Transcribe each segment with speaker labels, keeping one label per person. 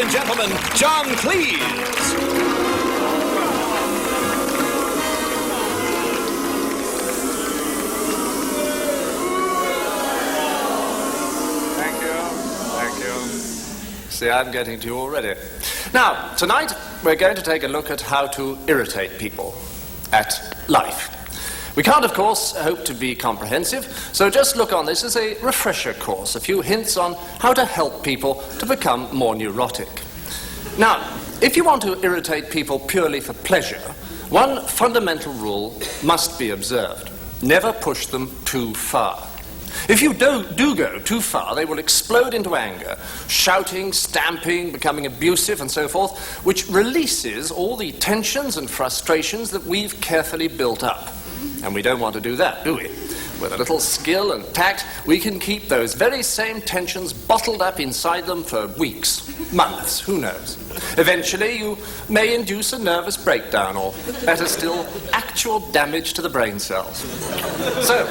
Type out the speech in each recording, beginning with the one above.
Speaker 1: and gentlemen, John Cleese. See, I'm getting to you already. Now, tonight, we're going to take a look at how to irritate people at life. We can't, of course, hope to be comprehensive, so just look on this as a refresher course, a few hints on how to help people to become more neurotic. Now, if you want to irritate people purely for pleasure, one fundamental rule must be observed. Never push them too far. If you do go too far, they will explode into anger, shouting, stamping, becoming abusive, and so forth, which releases all the tensions and frustrations that we've carefully built up. And we don't want to do that, do we? With a little skill and tact, we can keep those very same tensions bottled up inside them for weeks, months, who knows. Eventually, you may induce a nervous breakdown, or better still, actual damage to the brain cells. So,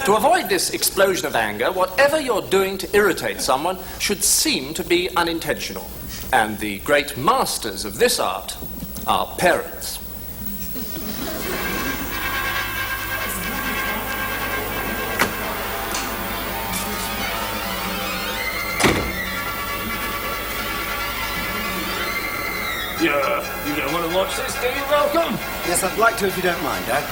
Speaker 1: to avoid this explosion of anger, whatever you're doing to irritate someone should seem to be unintentional. And the great masters of this art are parents.
Speaker 2: You don't want to watch this, do you, Malcolm?
Speaker 3: Yes, I'd like to if you don't mind, Dad.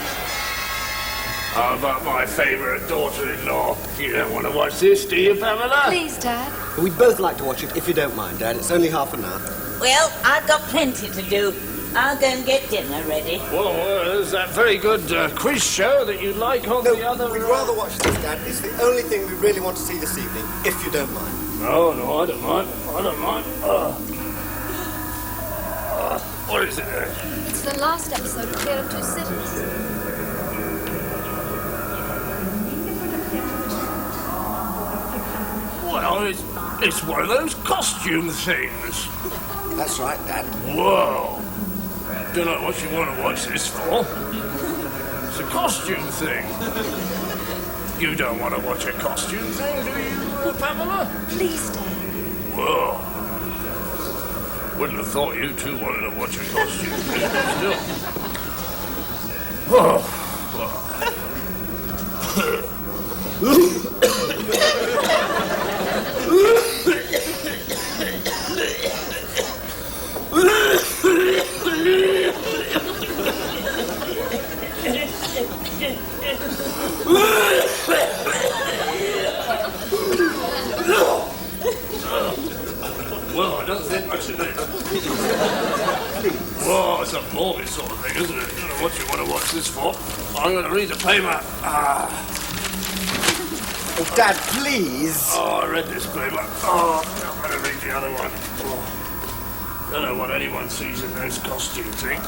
Speaker 2: How about my favourite daughter-in-law? You don't want to watch this, do you, Pamela?
Speaker 4: Please, Dad.
Speaker 3: We'd both like to watch it if you don't mind, Dad. It's only half an hour.
Speaker 5: Well, I've got plenty to do. I'll go and get dinner ready.
Speaker 2: Well, there's that very good quiz show that you like on the other...
Speaker 3: We'd rather watch this, Dad. It's the only thing we really want to see this evening, if you don't mind.
Speaker 2: No, I don't mind. I don't mind. What is it then?
Speaker 4: It's the last episode of Tale of Two Cities.
Speaker 2: Well, it's one of those costume things.
Speaker 3: That's right, Dad.
Speaker 2: Whoa. Don't know what you want to watch this for. It's a costume thing. You don't want to watch a costume thing, do you, Pamela?
Speaker 4: Please, Dad.
Speaker 2: Whoa. Wouldn't have thought you two wanted to watch a costume thing, but still. Oh, well, I don't think much of it. Well, it's a morbid sort of thing, isn't it? I don't know what you want to watch this for. I'm going to read the paper.
Speaker 3: Oh, Dad, please.
Speaker 2: Oh, I read this paper. Oh, I'm going to read the other one. Oh. Don't know what anyone sees in those costume things.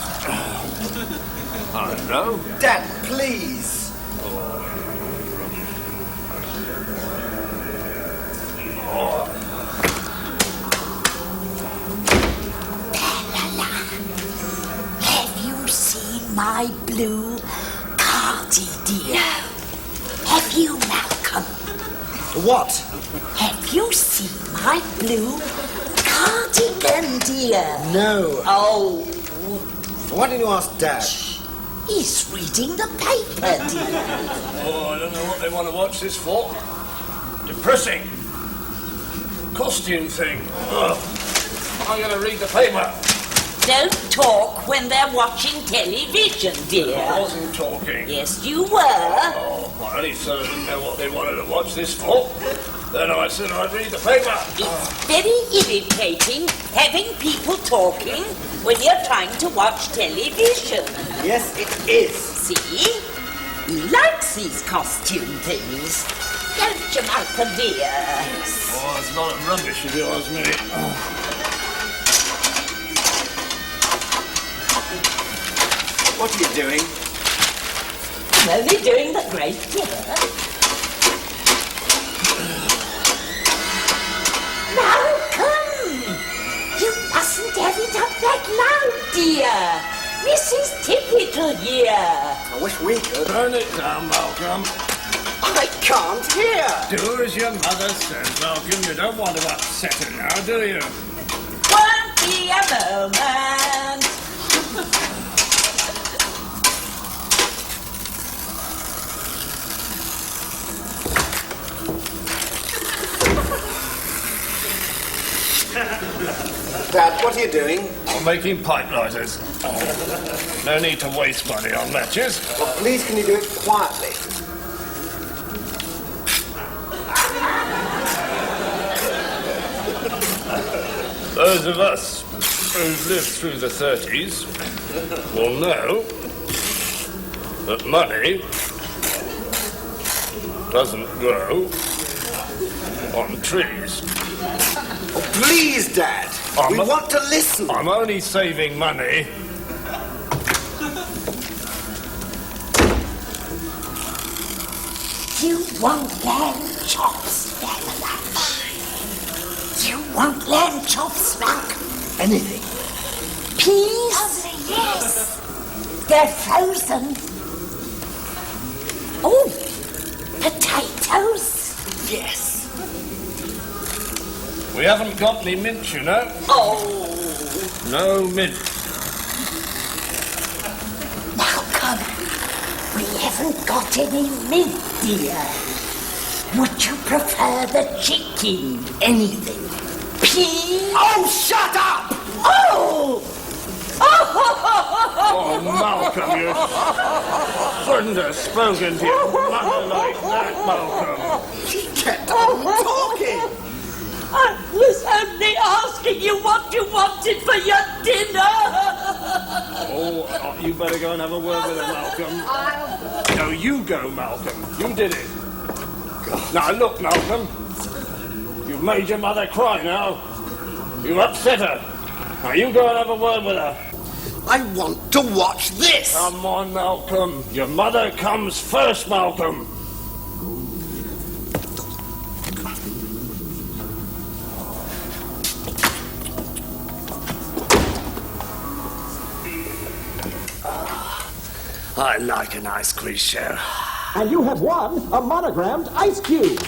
Speaker 2: I don't know.
Speaker 3: Dad, please.
Speaker 2: Oh.
Speaker 5: Have you seen my blue cardi, dear? Have you, Malcolm?
Speaker 3: What?
Speaker 5: Have you seen my blue cardigan, dear?
Speaker 3: No.
Speaker 5: Oh,
Speaker 3: Why didn't you ask Dad?
Speaker 5: he's reading the paper, dear.
Speaker 2: Oh, I don't know what they want to watch this for. Depressing. Costume thing. Ugh. I'm going to read the paper.
Speaker 5: Don't talk when they're watching television, dear.
Speaker 2: I wasn't talking.
Speaker 5: Yes, you were.
Speaker 2: Oh, I only so didn't know what they wanted to watch this for. Then I said I'd read the paper.
Speaker 5: It's very irritating having people talking when you're trying to watch television.
Speaker 3: Yes, it is.
Speaker 5: See? He likes these costume things. Don't you, Malcolm, dear?
Speaker 2: Oh, it's a lot of rubbish if you ask me. Oh.
Speaker 3: What are you doing?
Speaker 5: I'm only doing the great, dear. Malcolm! You mustn't have it up that loud, dear. Mrs. Tippittle here.
Speaker 3: I wish we could.
Speaker 2: Turn it down, Malcolm.
Speaker 3: I can't hear.
Speaker 2: Do as your mother says, Malcolm. You don't want to upset her now, do you?
Speaker 5: Won't me a moment.
Speaker 3: Dad, what are you doing?
Speaker 2: I'm making pipe lighters. No need to waste money on matches.
Speaker 3: Well, please can you do it quietly?
Speaker 2: Those of us who've lived through the 30s will know that money doesn't grow on trees.
Speaker 3: Oh, please, Dad. We want to listen.
Speaker 2: I'm only saving money.
Speaker 5: You want lamb chops, Stella? You want lamb chops, Malcolm?
Speaker 3: Anything.
Speaker 5: Peas?
Speaker 4: Oh, yes.
Speaker 5: They're frozen. Oh, potatoes?
Speaker 3: Yes.
Speaker 2: We haven't got any mint, you know.
Speaker 5: Oh,
Speaker 2: No mint.
Speaker 5: Malcolm, we haven't got any mint, dear. Would you prefer the chicken?
Speaker 3: Anything.
Speaker 5: Peas?
Speaker 3: Oh, shut up!
Speaker 5: Oh!
Speaker 2: Oh, Malcolm, you shouldn't have spoken to your mother like that, Malcolm.
Speaker 3: She kept on talking.
Speaker 5: I was only asking you what you wanted for your dinner.
Speaker 2: Oh, you better go and have a word with her, Malcolm. No, you go, Malcolm. You did it. Now, look, Malcolm. You've made your mother cry now. You've upset her. Now, you go and have a word with her.
Speaker 3: I want to watch this.
Speaker 2: Come on, Malcolm. Your mother comes first, Malcolm. I like a nice quiz show.
Speaker 6: And you have won a monogrammed ice cube.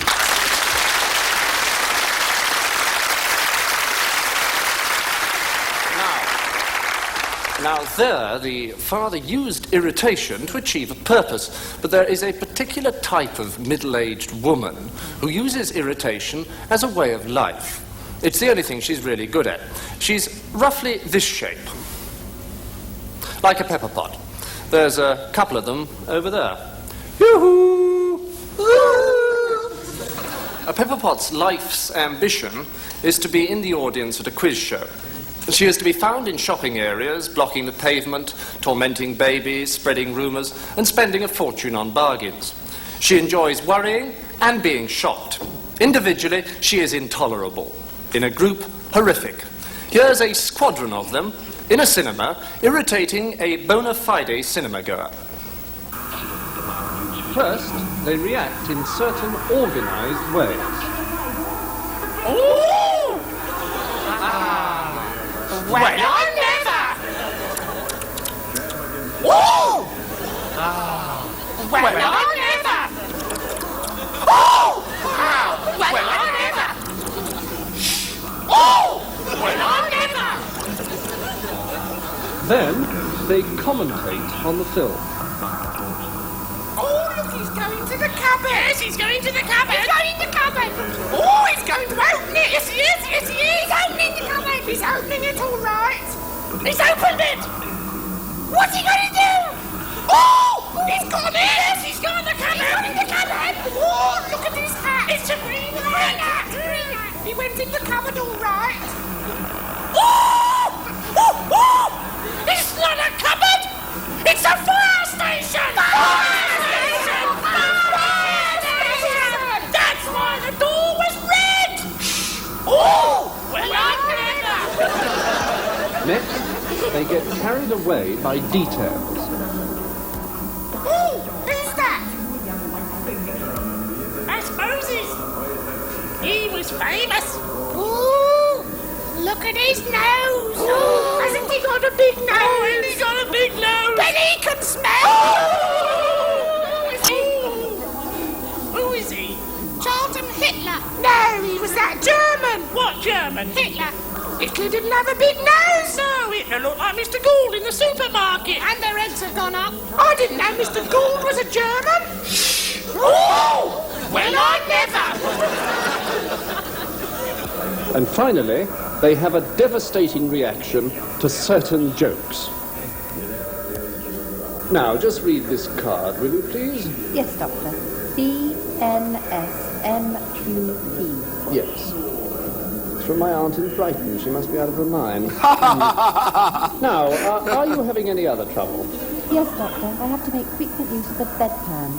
Speaker 1: Now there, the father used irritation to achieve a purpose, but there is a particular type of middle-aged woman who uses irritation as a way of life. It's the only thing she's really good at. She's roughly this shape, like a pepper pot. There's a couple of them over there. Yoo-hoo! A pepper pot's life's ambition is to be in the audience at a quiz show. She is to be found in shopping areas, blocking the pavement, tormenting babies, spreading rumours, and spending a fortune on bargains. She enjoys worrying and being shocked. Individually, she is intolerable. In a group, horrific. Here's a squadron of them in a cinema, irritating a bona fide cinema-goer.
Speaker 6: First, they react in certain organised ways.
Speaker 5: Oh! Well, I never! Oh! Well, I never! Oh! Well, I never! Oh! Well, I never!
Speaker 6: Then, they commentate on the film.
Speaker 5: Oh, look, he's going to the cupboard! Yes, he's going to the cupboard! He's going to the cupboard! Oh, he's going to open it! Yes, he is! Yes, he is! He's opening the cupboard! He's opening it all right! He's opened it! What's he going to do? Oh! He's gone in! Yes, he's gone in the cupboard! He's gone in the cupboard! Oh, look at his hat! It's a green hat! Green! He went in the cupboard all right! Oh! Oh! Oh! It's not a cupboard! It's a fire station! Fire station! Fire station! That's why the door was red! Oh! Well, I never!
Speaker 6: Next, they get carried away by details.
Speaker 5: Oh! Who's that? That's Moses! He was famous! Ooh! Look at his nose! Oh, hasn't he got a big nose? Oh, hasn't he got a big nose? Then he can smell! Oh! Who is he? Charlton Hitler! No, he was that German.
Speaker 2: What German?
Speaker 5: Hitler. Hitler didn't have a big nose.
Speaker 2: No, Hitler looked like Mr. Gould in the supermarket.
Speaker 5: And their heads have gone up. I didn't know Mr. Gould was a German. Oh! Well, I never.
Speaker 6: And finally, they have a devastating reaction to certain jokes. Now, just read this card, will you please?
Speaker 7: Yes, Doctor. CNSMQT.
Speaker 6: Yes. It's from my aunt in Brighton. She must be out of her mind. Now, are you having any other trouble?
Speaker 7: Yes, Doctor. I have to make frequent use of the bedpan.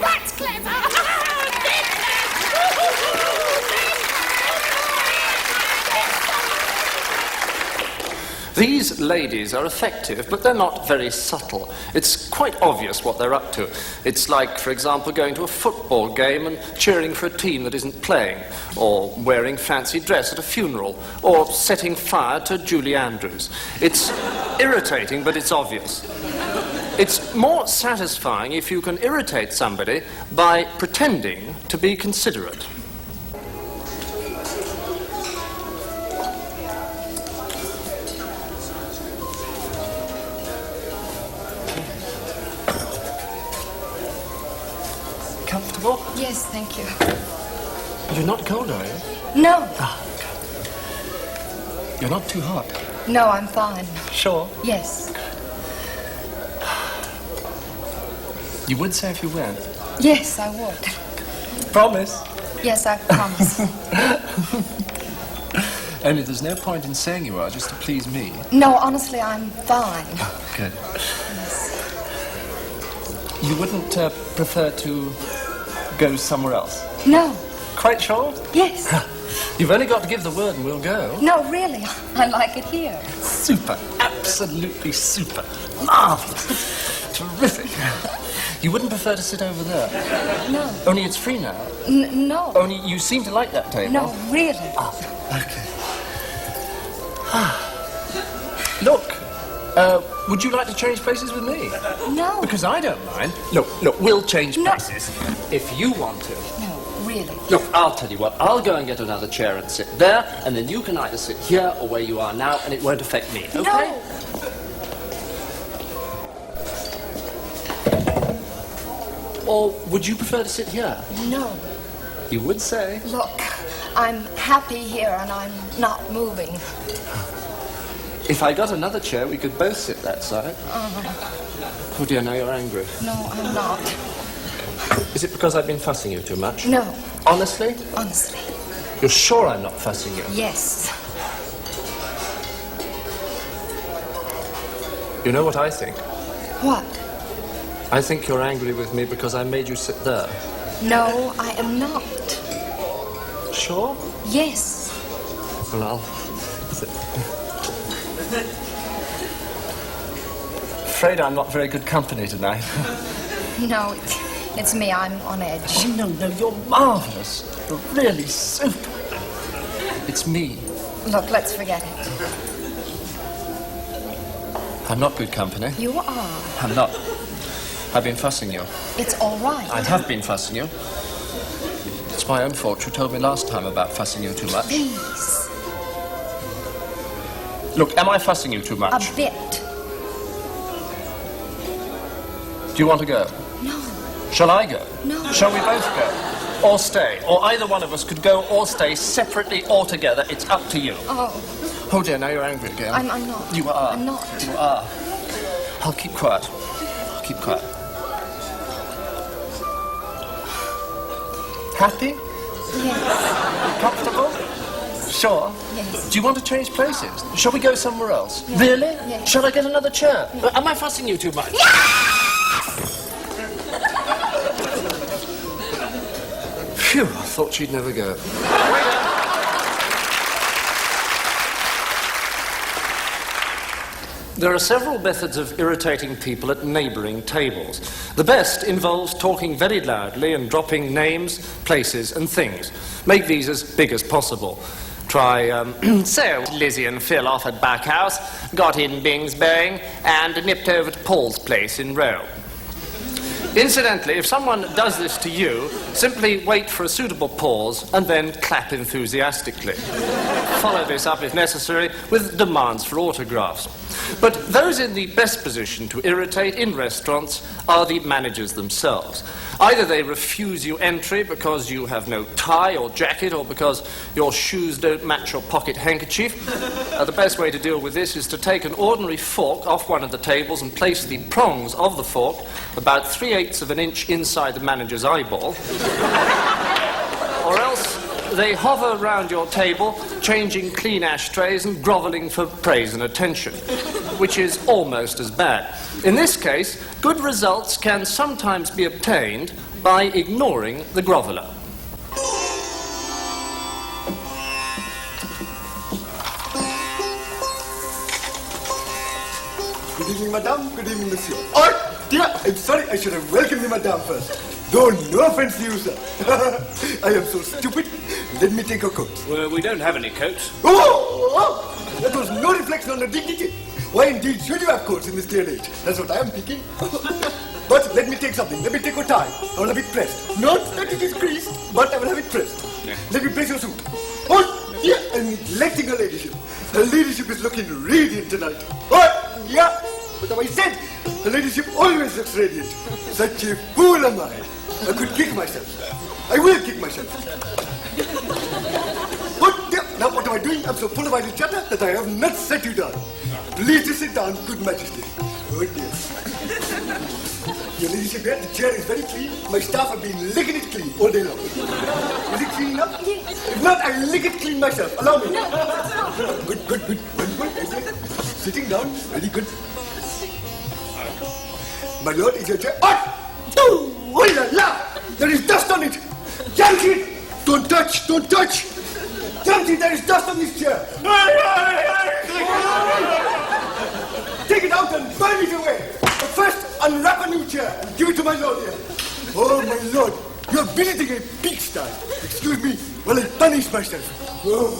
Speaker 5: That's clever.
Speaker 1: These ladies are effective, but they're not very subtle. It's quite obvious what they're up to. It's like, for example, going to a football game and cheering for a team that isn't playing, or wearing fancy dress at a funeral, or setting fire to Julie Andrews. It's irritating, but it's obvious. It's more satisfying if you can irritate somebody by pretending to be considerate. Comfortable?
Speaker 4: Yes, thank you.
Speaker 1: You're not cold, are you?
Speaker 4: No.
Speaker 1: Ah, okay. You're not too hot.
Speaker 4: No, I'm fine.
Speaker 1: Sure.
Speaker 4: Yes.
Speaker 1: You would say if you weren't.
Speaker 4: Yes, I would.
Speaker 1: Promise.
Speaker 4: Yes, I promise.
Speaker 1: Only there's no point in saying you are just to please me.
Speaker 4: No, honestly, I'm fine.
Speaker 1: Good. You wouldn't prefer to go somewhere else?
Speaker 4: No.
Speaker 1: Quite sure?
Speaker 4: Yes.
Speaker 1: You've only got to give the word and we'll go.
Speaker 4: No, really, I like it here.
Speaker 1: Super. Absolutely super. Marvellous. Terrific. You wouldn't prefer to sit over there?
Speaker 4: No.
Speaker 1: Only it's free now.
Speaker 4: No.
Speaker 1: Only you seem to like that table.
Speaker 4: No, really.
Speaker 1: Ah, okay. Look, would you like to change places with me?
Speaker 4: No.
Speaker 1: Because I don't mind. Look, we'll change
Speaker 4: No.
Speaker 1: places if you want to.
Speaker 4: No, really.
Speaker 1: Look, I'll tell you what, I'll go and get another chair and sit there, and then you can either sit here or where you are now, and it won't affect me, okay?
Speaker 4: No.
Speaker 1: Or would you prefer to sit here?
Speaker 4: No.
Speaker 1: You would say.
Speaker 4: Look, I'm happy here and I'm not moving.
Speaker 1: If I got another chair, we could both sit that side. Oh dear, now you're angry.
Speaker 4: No, I'm not.
Speaker 1: Is it because I've been fussing you too much?
Speaker 4: No,
Speaker 1: Honestly?
Speaker 4: honestly.
Speaker 1: You're sure I'm not fussing you?
Speaker 4: Yes.
Speaker 1: You know what I think?
Speaker 4: What?
Speaker 1: I think you're angry with me because I made you sit there.
Speaker 4: No, I am not.
Speaker 1: Sure?
Speaker 4: Yes.
Speaker 1: Well, I'll sit. Afraid I'm not very good company tonight.
Speaker 4: No, it's me. I'm on edge.
Speaker 1: Oh, no, you're marvellous. You're really super. It's me.
Speaker 4: Look, let's forget it.
Speaker 1: I'm not good company.
Speaker 4: You are.
Speaker 1: I'm not. I've been fussing you.
Speaker 4: It's all right.
Speaker 1: I have been fussing you. It's my own fault. You told me last time about fussing you too much.
Speaker 4: Please.
Speaker 1: Look, am I fussing you too
Speaker 4: A
Speaker 1: much?
Speaker 4: bit.
Speaker 1: Do you want to go?
Speaker 4: No.
Speaker 1: Shall I go?
Speaker 4: No.
Speaker 1: Shall we both go? Or stay? Or either one of us could go or stay separately or together. It's up to you.
Speaker 4: Oh,
Speaker 1: Oh dear, now you're angry again.
Speaker 4: I'm not.
Speaker 1: You are.
Speaker 4: I'm not.
Speaker 1: You are. I'll keep quiet. I'll keep quiet. Happy?
Speaker 4: Yes.
Speaker 1: Comfortable? Sure?
Speaker 4: Yes.
Speaker 1: Do you want to change places? Shall we go somewhere else?
Speaker 4: Yes.
Speaker 1: Really?
Speaker 4: Yes.
Speaker 1: Shall I get another chair? Am I fussing you too much? Phew, I thought she'd never go. There are several methods of irritating people at neighbouring tables. The best involves talking very loudly and dropping names, places and things. Make these as big as possible. Try, so Lizzie and Phil off at Back House, got in Bing's Bang, and nipped over to Paul's place in Rome. Incidentally, if someone does this to you, simply wait for a suitable pause and then clap enthusiastically. Follow this up, if necessary, with demands for autographs. But those in the best position to irritate in restaurants are the managers themselves. Either they refuse you entry because you have no tie or jacket, or because your shoes don't match your pocket handkerchief. The best way to deal with this is to take an ordinary fork off one of the tables and place the prongs of the fork about 3/8 of an inch inside the manager's eyeball. Or else they hover around your table, changing clean ashtrays and grovelling for praise and attention, which is almost as bad. In this case, good results can sometimes be obtained by ignoring the groveler.
Speaker 3: Good evening, madame. Good evening, monsieur. Oh, dear, I'm sorry. I should have welcomed you, madame, first. Though, no offense to you, sir. I am so stupid. Let me take your coat.
Speaker 2: Well, we don't have any coats.
Speaker 3: Oh! That was no reflection on the dignity. Why, indeed, should you have coats in this day and age? That's what I am thinking. But let me take something. Let me take your tie. I will have it pressed. Not that it is creased, but I will have it pressed.
Speaker 2: Yeah.
Speaker 3: Let me press your suit. Oh, yeah, I'm neglecting her ladyship. Her ladyship is looking radiant tonight. Oh, yeah. What have I said? Her ladyship always looks radiant. Such a fool am I. I could kick myself. I will kick myself. But now what am I doing? I'm so full of idle chatter that I have not set you down. Please to sit down, good majesty. Oh dear. Your ladyship here, the chair is very clean. My staff have been licking it clean all day long. Is it clean enough? If not, I'll lick it clean myself. Allow me. Good. Okay. Sitting down, very good. My lord, is your chair? Oh la la! There is dust on it! Janky! Don't touch! Janky, there is dust on this chair! Take it out and burn it away! But first, unwrap a new chair and give it to my lord here. Oh, my lord, you're visiting a pigsty. Excuse me while I punish myself. Oh.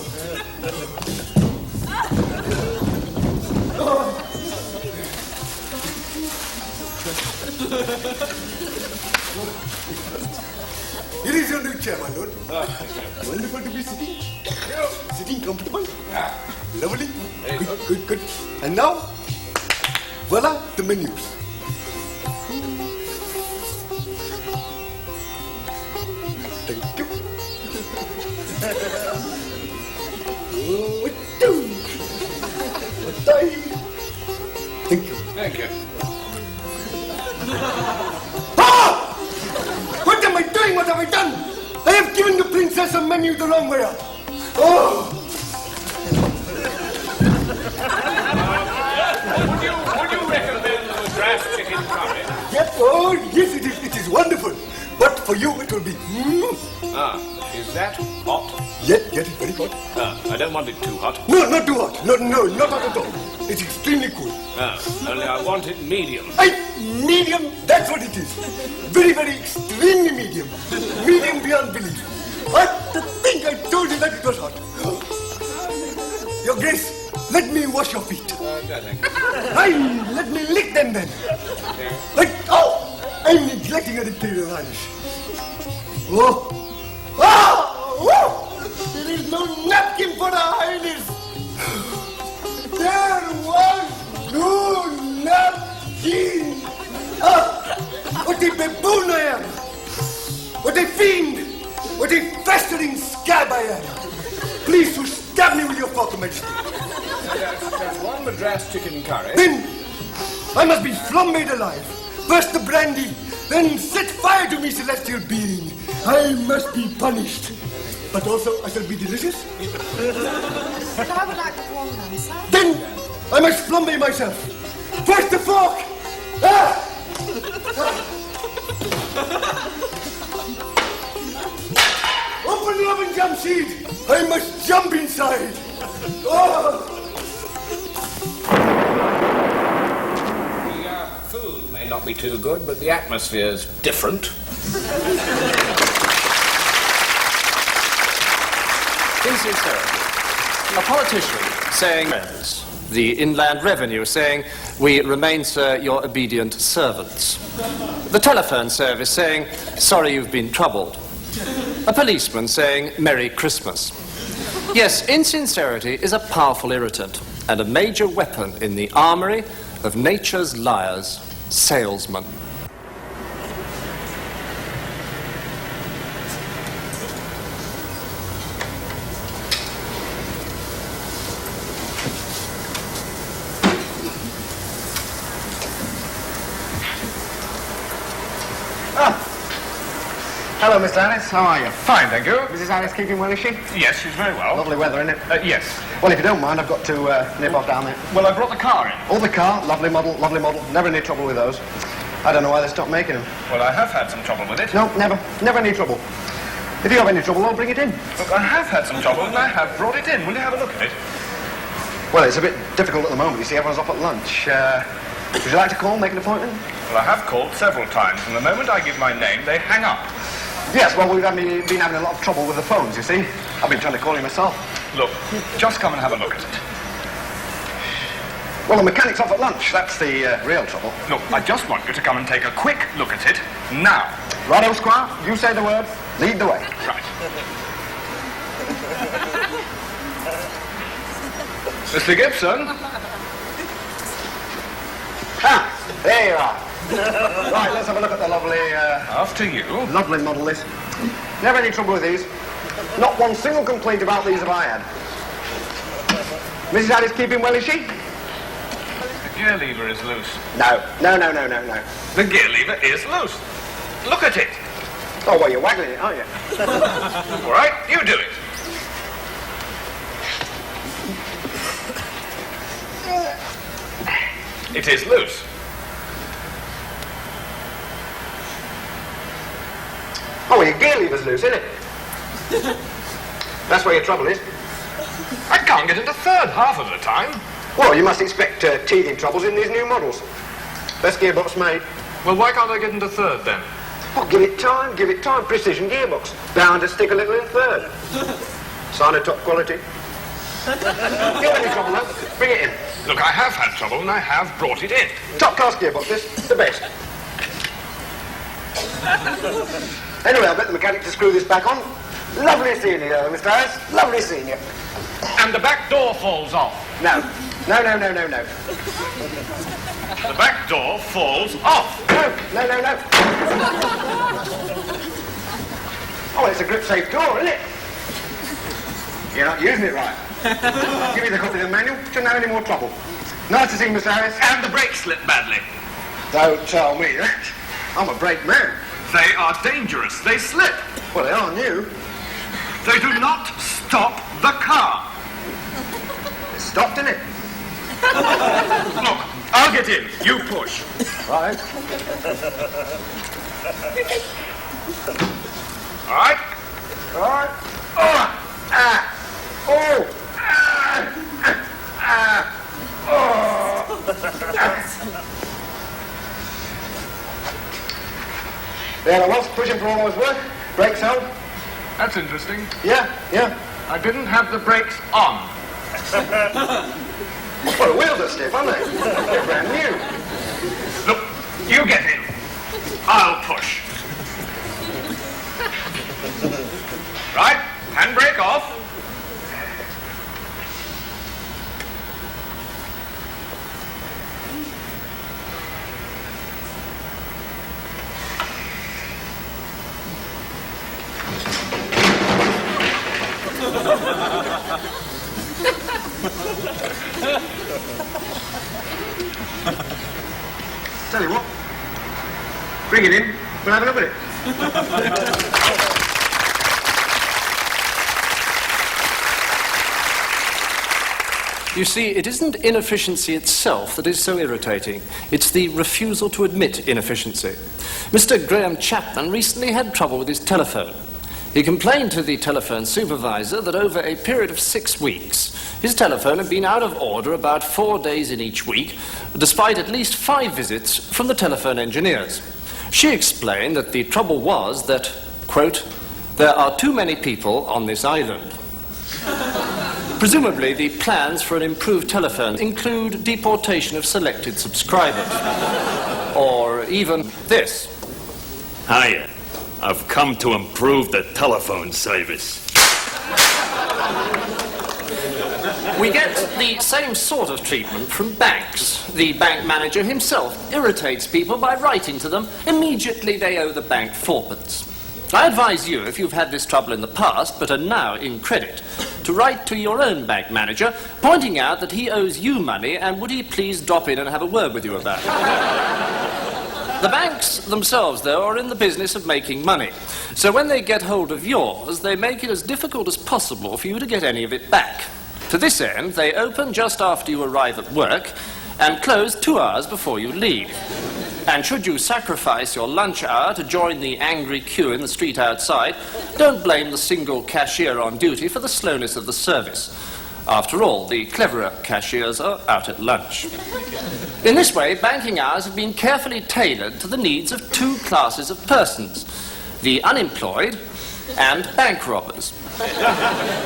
Speaker 3: Here is your new chair, my lord. Wonderful to be sitting. Sitting comfortable. Lovely. Good. And now, voila, the menus. Thank you.
Speaker 2: Thank you.
Speaker 3: What am I doing? What have I done? I have given the princess a menu the wrong way up. Oh!
Speaker 2: Would you recommend the draft chicken curry?
Speaker 3: Yes, oh, yes, it is wonderful. But for you, it will be...
Speaker 2: Is that hot?
Speaker 3: Yes, it's very hot.
Speaker 2: I don't want it too hot.
Speaker 3: No, not too hot. No, not hot at all. It's extremely cool.
Speaker 2: Only I want it medium.
Speaker 3: Medium, that's what it is. Very, extremely medium. Medium beyond belief. What? To think I told you that it was hot. Your Grace, let me wash your feet. Let me lick them then. I'm neglecting an imperial highness. There is no napkin for the highness. There was no napkin. What a baboon I am. What a fiend. What a festering scab I am. Please to stab me with your fork, Majesty.
Speaker 2: That's one Madras chicken curry.
Speaker 3: Then I must be flambéed alive. First the brandy, then set fire to me, celestial being. I must be punished. But also, I shall be delicious.
Speaker 4: But I would like the warm one, sir.
Speaker 3: Then I must flambe myself. First the fork. Open the oven, Jamshid. I must jump inside.
Speaker 2: The food may not be too good, but the atmosphere's different.
Speaker 1: Insincerity. A politician saying, the Inland Revenue saying, we remain, sir, your obedient servants. The telephone service saying, sorry you've been troubled. A policeman saying, Merry Christmas. Yes, insincerity is a powerful irritant and a major weapon in the armory of nature's liars, salesmen.
Speaker 8: Hello, Mr. Alice. How are you?
Speaker 2: Fine, thank you.
Speaker 8: Mrs. Alice keeping well, is she?
Speaker 2: Yes, she's very well.
Speaker 8: Lovely weather, isn't it?
Speaker 2: Yes.
Speaker 8: Well, if you don't mind, I've got to nip off down there.
Speaker 2: Well, I brought the car in.
Speaker 8: Oh, the car. Lovely model, lovely model. Never any trouble with those. I don't know why they stopped making them.
Speaker 2: Well, I have had some trouble with it.
Speaker 8: No, never. Never any trouble. If you have any trouble, I'll bring it in.
Speaker 2: Look, I have had some trouble and I have brought it in. Will you have a look at it?
Speaker 8: Well, it's a bit difficult at the moment. You see, everyone's off at lunch. Would you like to call, make an appointment?
Speaker 2: Well, I have called several times, and the moment I give my name, they hang up.
Speaker 8: Yes, well, we've been having a lot of trouble with the phones, you see. I've been trying to call you myself.
Speaker 2: Look, just come and have a look at it.
Speaker 8: Well, the mechanic's off at lunch. That's the real trouble.
Speaker 2: Look, I just want you to come and take a quick look at it now.
Speaker 8: Righto, Squire. You say the word. Lead the way.
Speaker 2: Right. Mr. Gibson?
Speaker 8: Ah, there you are. Right, let's have a look at the lovely...
Speaker 2: After you.
Speaker 8: Lovely model, this. Never any trouble with these. Not one single complaint about these have I had. Mrs. Alice keeping well, is she?
Speaker 2: The gear lever is loose.
Speaker 8: No.
Speaker 2: The gear lever is loose. Look at it.
Speaker 8: Oh, well, you're waggling it, aren't you?
Speaker 2: All right, you do it. It is loose.
Speaker 8: Oh, well, your gear lever's loose, isn't it? That's where your trouble is.
Speaker 2: I can't get into third half of the time.
Speaker 8: Well, you must expect teething troubles in these new models. Best gearbox made.
Speaker 2: Well, why can't I get into third then?
Speaker 8: Well, give it time. Precision gearbox. Bound to stick a little in third. Sign of top quality. Give any trouble, though. Bring it in.
Speaker 2: Look, I have had trouble and I have brought it in.
Speaker 8: Top class gearbox, this. The best. Anyway, I'll bet the mechanic to screw this back on. Lovely seeing you, Mr. Harris. Lovely seeing you.
Speaker 2: And the back door falls off.
Speaker 8: No.
Speaker 2: The back door falls off.
Speaker 8: No. Oh, it's a grip-safe door, isn't it? You're not using it right. Give me the copy of the manual. Shouldn't have any more trouble. Nice to see you, Mr. Harris.
Speaker 2: And the brakes slip badly.
Speaker 8: Don't tell me that. I'm a brake man.
Speaker 2: They are dangerous. They slip.
Speaker 8: Well, they are new.
Speaker 2: They do not stop the car.
Speaker 8: It's stopped, isn't it?
Speaker 2: Look, I'll get in. You push.
Speaker 8: Right.
Speaker 2: All right?
Speaker 8: There I was, pushing for all I was worth. Brakes held.
Speaker 2: That's interesting.
Speaker 8: Yeah.
Speaker 2: I didn't have the brakes on.
Speaker 8: Well, the wheels are stiff, aren't they? They're brand new.
Speaker 2: Look, you get in. I'll push. Right, handbrake off.
Speaker 8: Tell you what, bring it in, we'll have a look at it.
Speaker 1: You see, it isn't inefficiency itself that is so irritating. It's the refusal to admit inefficiency. Mr. Graham Chapman recently had trouble with his telephone. He complained to the telephone supervisor that over a period of 6 weeks, his telephone had been out of order about 4 days in each week, despite at least 5 visits from the telephone engineers. She explained that the trouble was that, quote, there are too many people on this island. Presumably, the plans for an improved telephone include deportation of selected subscribers. Or even this.
Speaker 9: Hiya. I've come to improve the telephone service.
Speaker 1: We get the same sort of treatment from banks. The bank manager himself irritates people by writing to them. Immediately they owe the bank fourpence. I advise you, if you've had this trouble in the past but are now in credit, to write to your own bank manager, pointing out that he owes you money and would he please drop in and have a word with you about it. The banks themselves, though, are in the business of making money. So when they get hold of yours, they make it as difficult as possible for you to get any of it back. To this end, they open just after you arrive at work and close 2 hours before you leave. And should you sacrifice your lunch hour to join the angry queue in the street outside, don't blame the single cashier on duty for the slowness of the service. After all, the cleverer cashiers are out at lunch. In this way, banking hours have been carefully tailored to the needs of 2 classes of persons, the unemployed and bank robbers.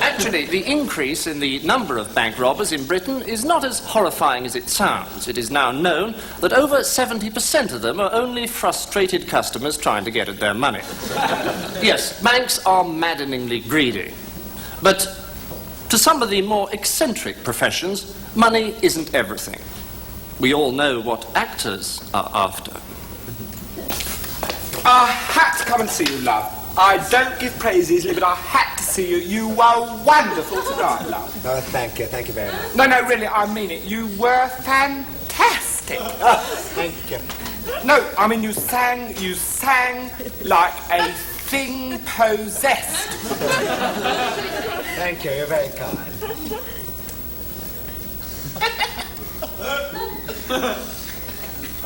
Speaker 1: Actually, the increase in the number of bank robbers in Britain is not as horrifying as it sounds. It is now known that over 70% of them are only frustrated customers trying to get at their money. Yes, banks are maddeningly greedy. But to some of the more eccentric professions, money isn't everything. We all know what actors are after.
Speaker 10: I had to come and see you, love. I don't give praise easily, but I had to see you. You were wonderful tonight, love.
Speaker 3: Oh, thank you very much.
Speaker 10: No, really, I mean it. You were fantastic.
Speaker 3: Oh, thank you.
Speaker 10: No, I mean you sang like a thing possessed.
Speaker 3: Thank you, you're very kind.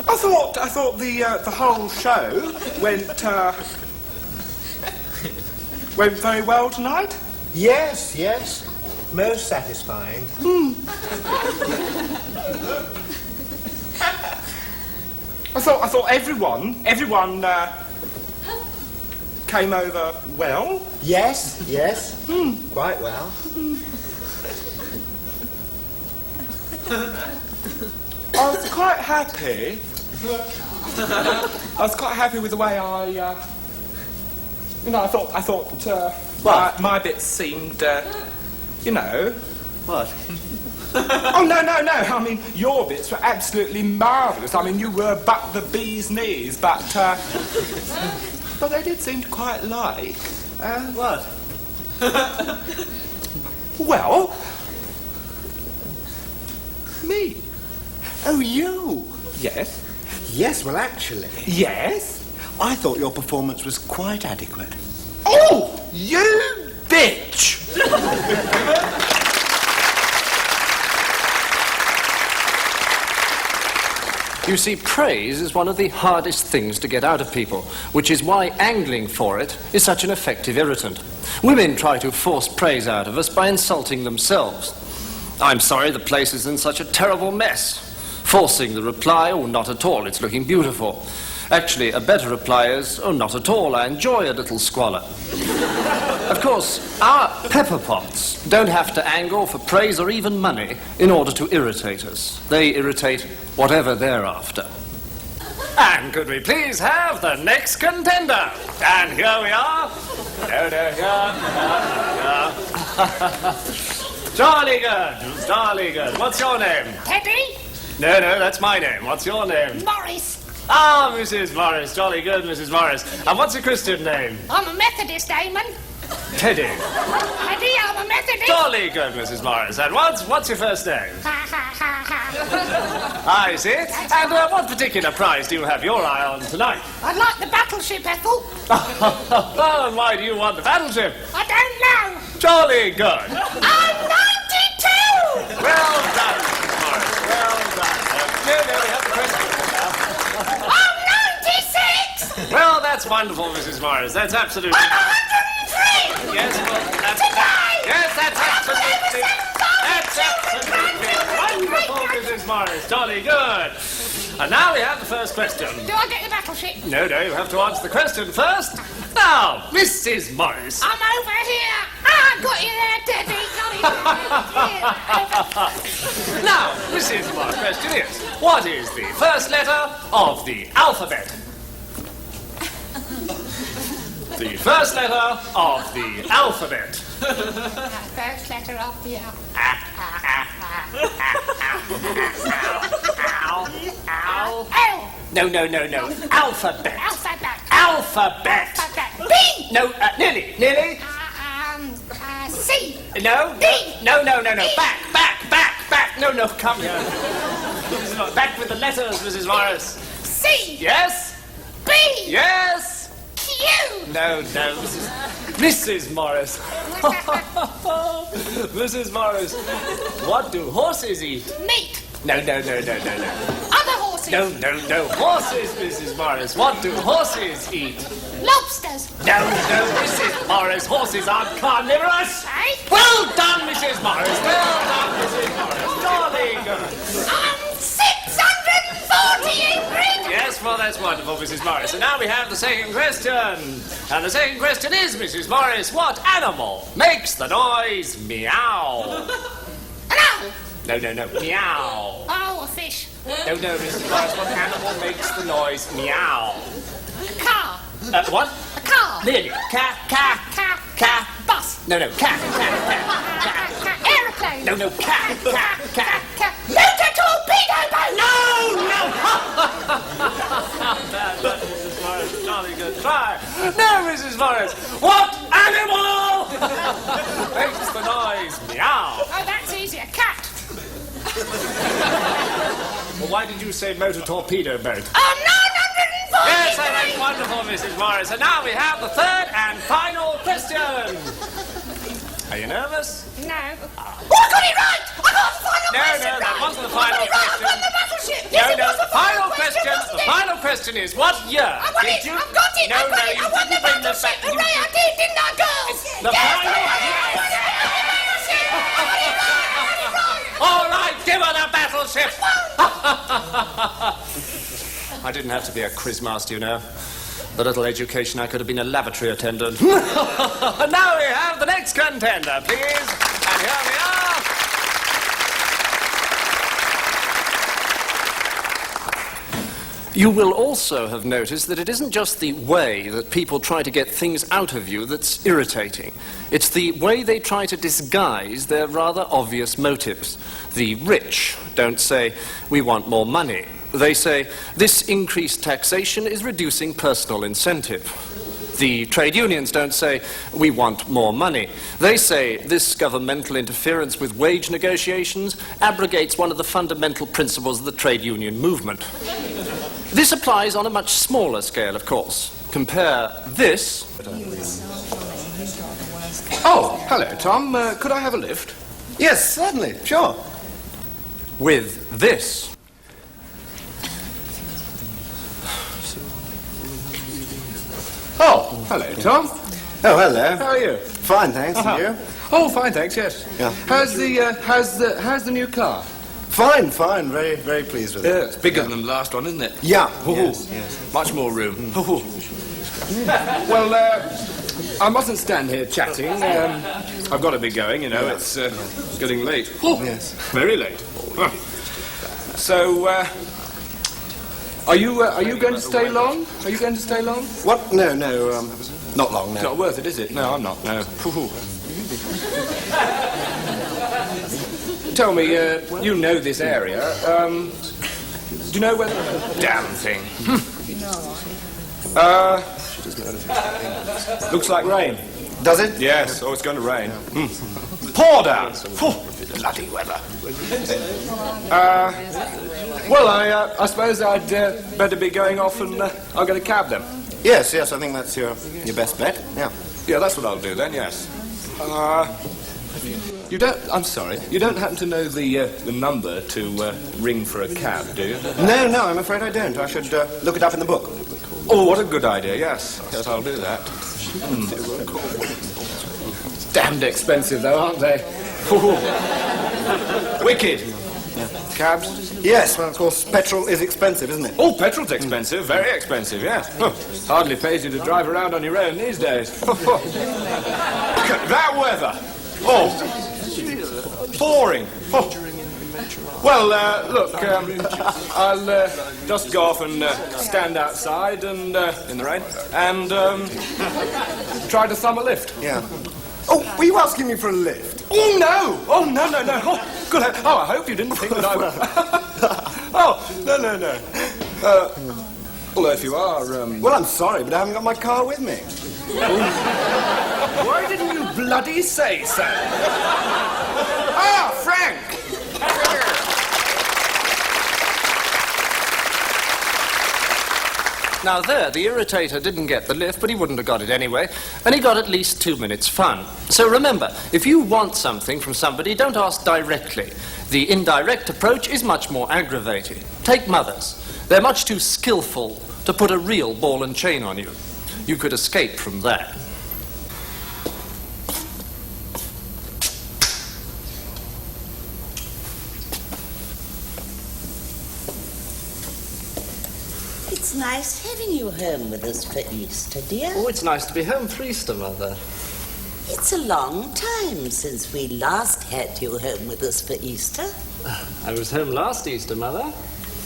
Speaker 10: I thought the whole show went very well tonight.
Speaker 3: Yes. Most satisfying.
Speaker 10: I thought everyone came over well.
Speaker 3: Yes. Quite well.
Speaker 10: I was quite happy. With the way I thought my bits seemed,
Speaker 3: What?
Speaker 10: Oh, no. I mean, your bits were absolutely marvellous. I mean, you were but the bee's knees, but they did seem to quite like.
Speaker 3: What?
Speaker 10: Well, me.
Speaker 3: Oh, you?
Speaker 10: Yes.
Speaker 3: Yes, well, actually,
Speaker 10: Yes.
Speaker 3: I thought your performance was quite adequate.
Speaker 10: Oh, you bitch!
Speaker 1: You see, praise is one of the hardest things to get out of people, which is why angling for it is such an effective irritant. Women try to force praise out of us by insulting themselves. I'm sorry the place is in such a terrible mess. Forcing the reply, oh, not at all, it's looking beautiful. Actually, a better reply is, oh, not at all, I enjoy a little squalor. Of course, our pepper pots don't have to angle for praise or even money in order to irritate us. They irritate whatever they're after. And could we please have the next contender? And here we are. Jolly good. What's your name?
Speaker 5: Teddy?
Speaker 1: No, that's my name. What's your name?
Speaker 5: Morris.
Speaker 1: Ah, Mrs. Morris. Jolly good, Mrs. Morris. And what's your Christian name?
Speaker 5: I'm a Methodist, Damon.
Speaker 1: Teddy.
Speaker 5: Teddy, I'm a Methodist.
Speaker 1: Jolly good, Mrs. Morris. And what's your first name? I see. And what particular prize do you have your eye on tonight?
Speaker 5: I'd like the battleship, Ethel.
Speaker 1: Oh, and why do you want the battleship?
Speaker 5: I don't know.
Speaker 1: Jolly good.
Speaker 5: I'm 92!
Speaker 1: Well done, Mrs. Morris. Well done. No, we have the question.
Speaker 5: I'm 96!
Speaker 1: Well, that's wonderful, Mrs. Morris. That's absolutely...
Speaker 5: I'm 103!
Speaker 1: Yes, well, that's...
Speaker 5: Today!
Speaker 1: Yes, that's absolutely... Wonderful, Mrs. Morris. Jolly good. And now we have the first question.
Speaker 5: Do I get the battleship?
Speaker 1: No, you have to answer the question first. Now, Mrs. Morris.
Speaker 5: I'm over here. I got you there, Teddy.
Speaker 1: Now, Mrs. Morris, question is, what is the first letter of the alphabet? The first letter of the alphabet.
Speaker 5: First letter of the
Speaker 1: No. Alphabet. Alphabet.
Speaker 5: B.
Speaker 1: No, nearly.
Speaker 5: C.
Speaker 1: No.
Speaker 5: D.
Speaker 1: No. Back. No, come here. Back with the letters, Mrs. Morris.
Speaker 5: C.
Speaker 1: Yes?
Speaker 5: B.
Speaker 1: Yes?
Speaker 5: Q.
Speaker 1: No, Mrs. Morris. Mrs. Morris, what do horses eat?
Speaker 5: Meat.
Speaker 1: No.
Speaker 5: Other horses.
Speaker 1: No. Horses, Mrs. Morris. What do horses eat?
Speaker 5: Lobsters.
Speaker 1: No, Mrs. Morris. Horses aren't carnivorous.
Speaker 5: Eh?
Speaker 1: Well done, Mrs. Morris. Darling.
Speaker 5: 640 ingredients.
Speaker 1: Yes, well, that's wonderful, Mrs. Morris. And now we have the second question. And the second question is, Mrs. Morris, what animal makes the noise meow?
Speaker 5: An owl.
Speaker 1: No. Meow.
Speaker 5: Oh, a fish.
Speaker 1: No, Mrs. Morris, what animal makes the noise meow?
Speaker 5: A car.
Speaker 1: What?
Speaker 5: A car.
Speaker 1: Nearly. Car.
Speaker 5: Bus.
Speaker 1: No. Car.
Speaker 5: Aeroplane.
Speaker 1: No. Car.
Speaker 5: Motor torpedo boat.
Speaker 1: No. Mrs. Morris, jolly good try. No, Mrs. Morris. What animal makes the noise meow?
Speaker 5: Oh, that's easy. A cat.
Speaker 1: Well, why did you say motor torpedo boat?
Speaker 5: Oh, 940.
Speaker 1: Yes, that's wonderful, Mrs. Morris. And now we have the third and final question. Are you nervous?
Speaker 5: No. Oh, I got it right! I got the final question right!
Speaker 1: No, that wasn't the final question.
Speaker 5: I won the battleship! Yes, it was the final question!
Speaker 1: The final question is, what year
Speaker 5: I won it!
Speaker 1: did you...
Speaker 5: I've got it!
Speaker 1: No,
Speaker 5: I won it!
Speaker 1: you
Speaker 5: I won the
Speaker 1: didn't win the
Speaker 5: battleship!
Speaker 1: ba-
Speaker 5: Hooray, I did, didn't I, girls?
Speaker 1: The final... All right, give her the battleship! I didn't have to be a quizmaster, you know. The little education, I could have been a lavatory attendant. And now we have the next contender, please. And here we are. You will also have noticed that it isn't just the way that people try to get things out of you that's irritating. It's the way they try to disguise their rather obvious motives. The rich don't say, we want more money. They say, this increased taxation is reducing personal incentive. The trade unions don't say, we want more money. They say, this governmental interference with wage negotiations abrogates one of the fundamental principles of the trade union movement. This applies on a much smaller scale, of course. Compare this...
Speaker 2: Oh, hello, Tom. Could I have a lift?
Speaker 8: Yes, certainly, sure.
Speaker 1: with this.
Speaker 2: Oh, hello, Tom.
Speaker 8: Oh, hello.
Speaker 2: How are you?
Speaker 8: Fine, thanks. And you?
Speaker 2: Oh, fine, thanks. Yes.
Speaker 8: Yeah.
Speaker 2: How's the new car?
Speaker 8: Fine, fine. Very, very pleased with it.
Speaker 2: Yeah, it's bigger than the last one, isn't it?
Speaker 8: Yeah.
Speaker 2: Yes,
Speaker 8: Yes.
Speaker 2: Much more room. Well, I mustn't stand here chatting. I've got to be going. You know, it's getting late. Oh,
Speaker 8: Yes.
Speaker 2: very late. So, are you going to stay long? Are you going to stay long?
Speaker 8: What? No, no. Not long.
Speaker 2: It's
Speaker 8: No.
Speaker 2: not worth it, is it? No, I'm not. No. Tell me, you know this area. Do you know where? Damn thing. Looks like rain.
Speaker 8: Does it?
Speaker 2: Yes. Oh, it's going to rain. Pour down. Bloody weather. Well, I suppose I'd better be going off, and I'll get a cab then.
Speaker 8: Yes, yes. I think that's your best bet. Yeah.
Speaker 2: Yeah, that's what I'll do then. Yes. You don't. I'm sorry. You don't happen to know the number to ring for a cab, do you?
Speaker 8: No, no. I'm afraid I don't. I should look it up in the book.
Speaker 2: Oh, what a good idea. Yes. Yes, I'll do that. Damned expensive, though, aren't they? Wicked. Cabs?
Speaker 8: Yes. Well, of course, petrol is expensive, isn't it?
Speaker 2: Oh, petrol's expensive. Very expensive, yes. Hardly pays you to drive around on your own these days. Look at that weather. Oh,
Speaker 10: boring. Oh. Well, look, I'll just go off and stand outside and in the rain and try to thumb a lift.
Speaker 3: Yeah. Oh, were you asking me for a lift?
Speaker 10: Oh, no! Oh, no. Oh, good. Oh, I hope you didn't think that I would... Oh, no. Although if you are,
Speaker 3: Well, I'm sorry, but I haven't got my car with me.
Speaker 10: Why didn't you bloody say so? Ah, Frank!
Speaker 1: Now there, the irritator didn't get the lift, but he wouldn't have got it anyway, and he got at least 2 minutes fun. So remember, if you want something from somebody, don't ask directly. The indirect approach is much more aggravating. Take mothers. They're much too skillful to put a real ball and chain on you. You could escape from that.
Speaker 11: It's nice having you home with us for Easter, dear.
Speaker 1: Oh, it's nice to be home for Easter, Mother.
Speaker 11: It's a long time since we last had you home with us for Easter.
Speaker 1: I was home last Easter, Mother.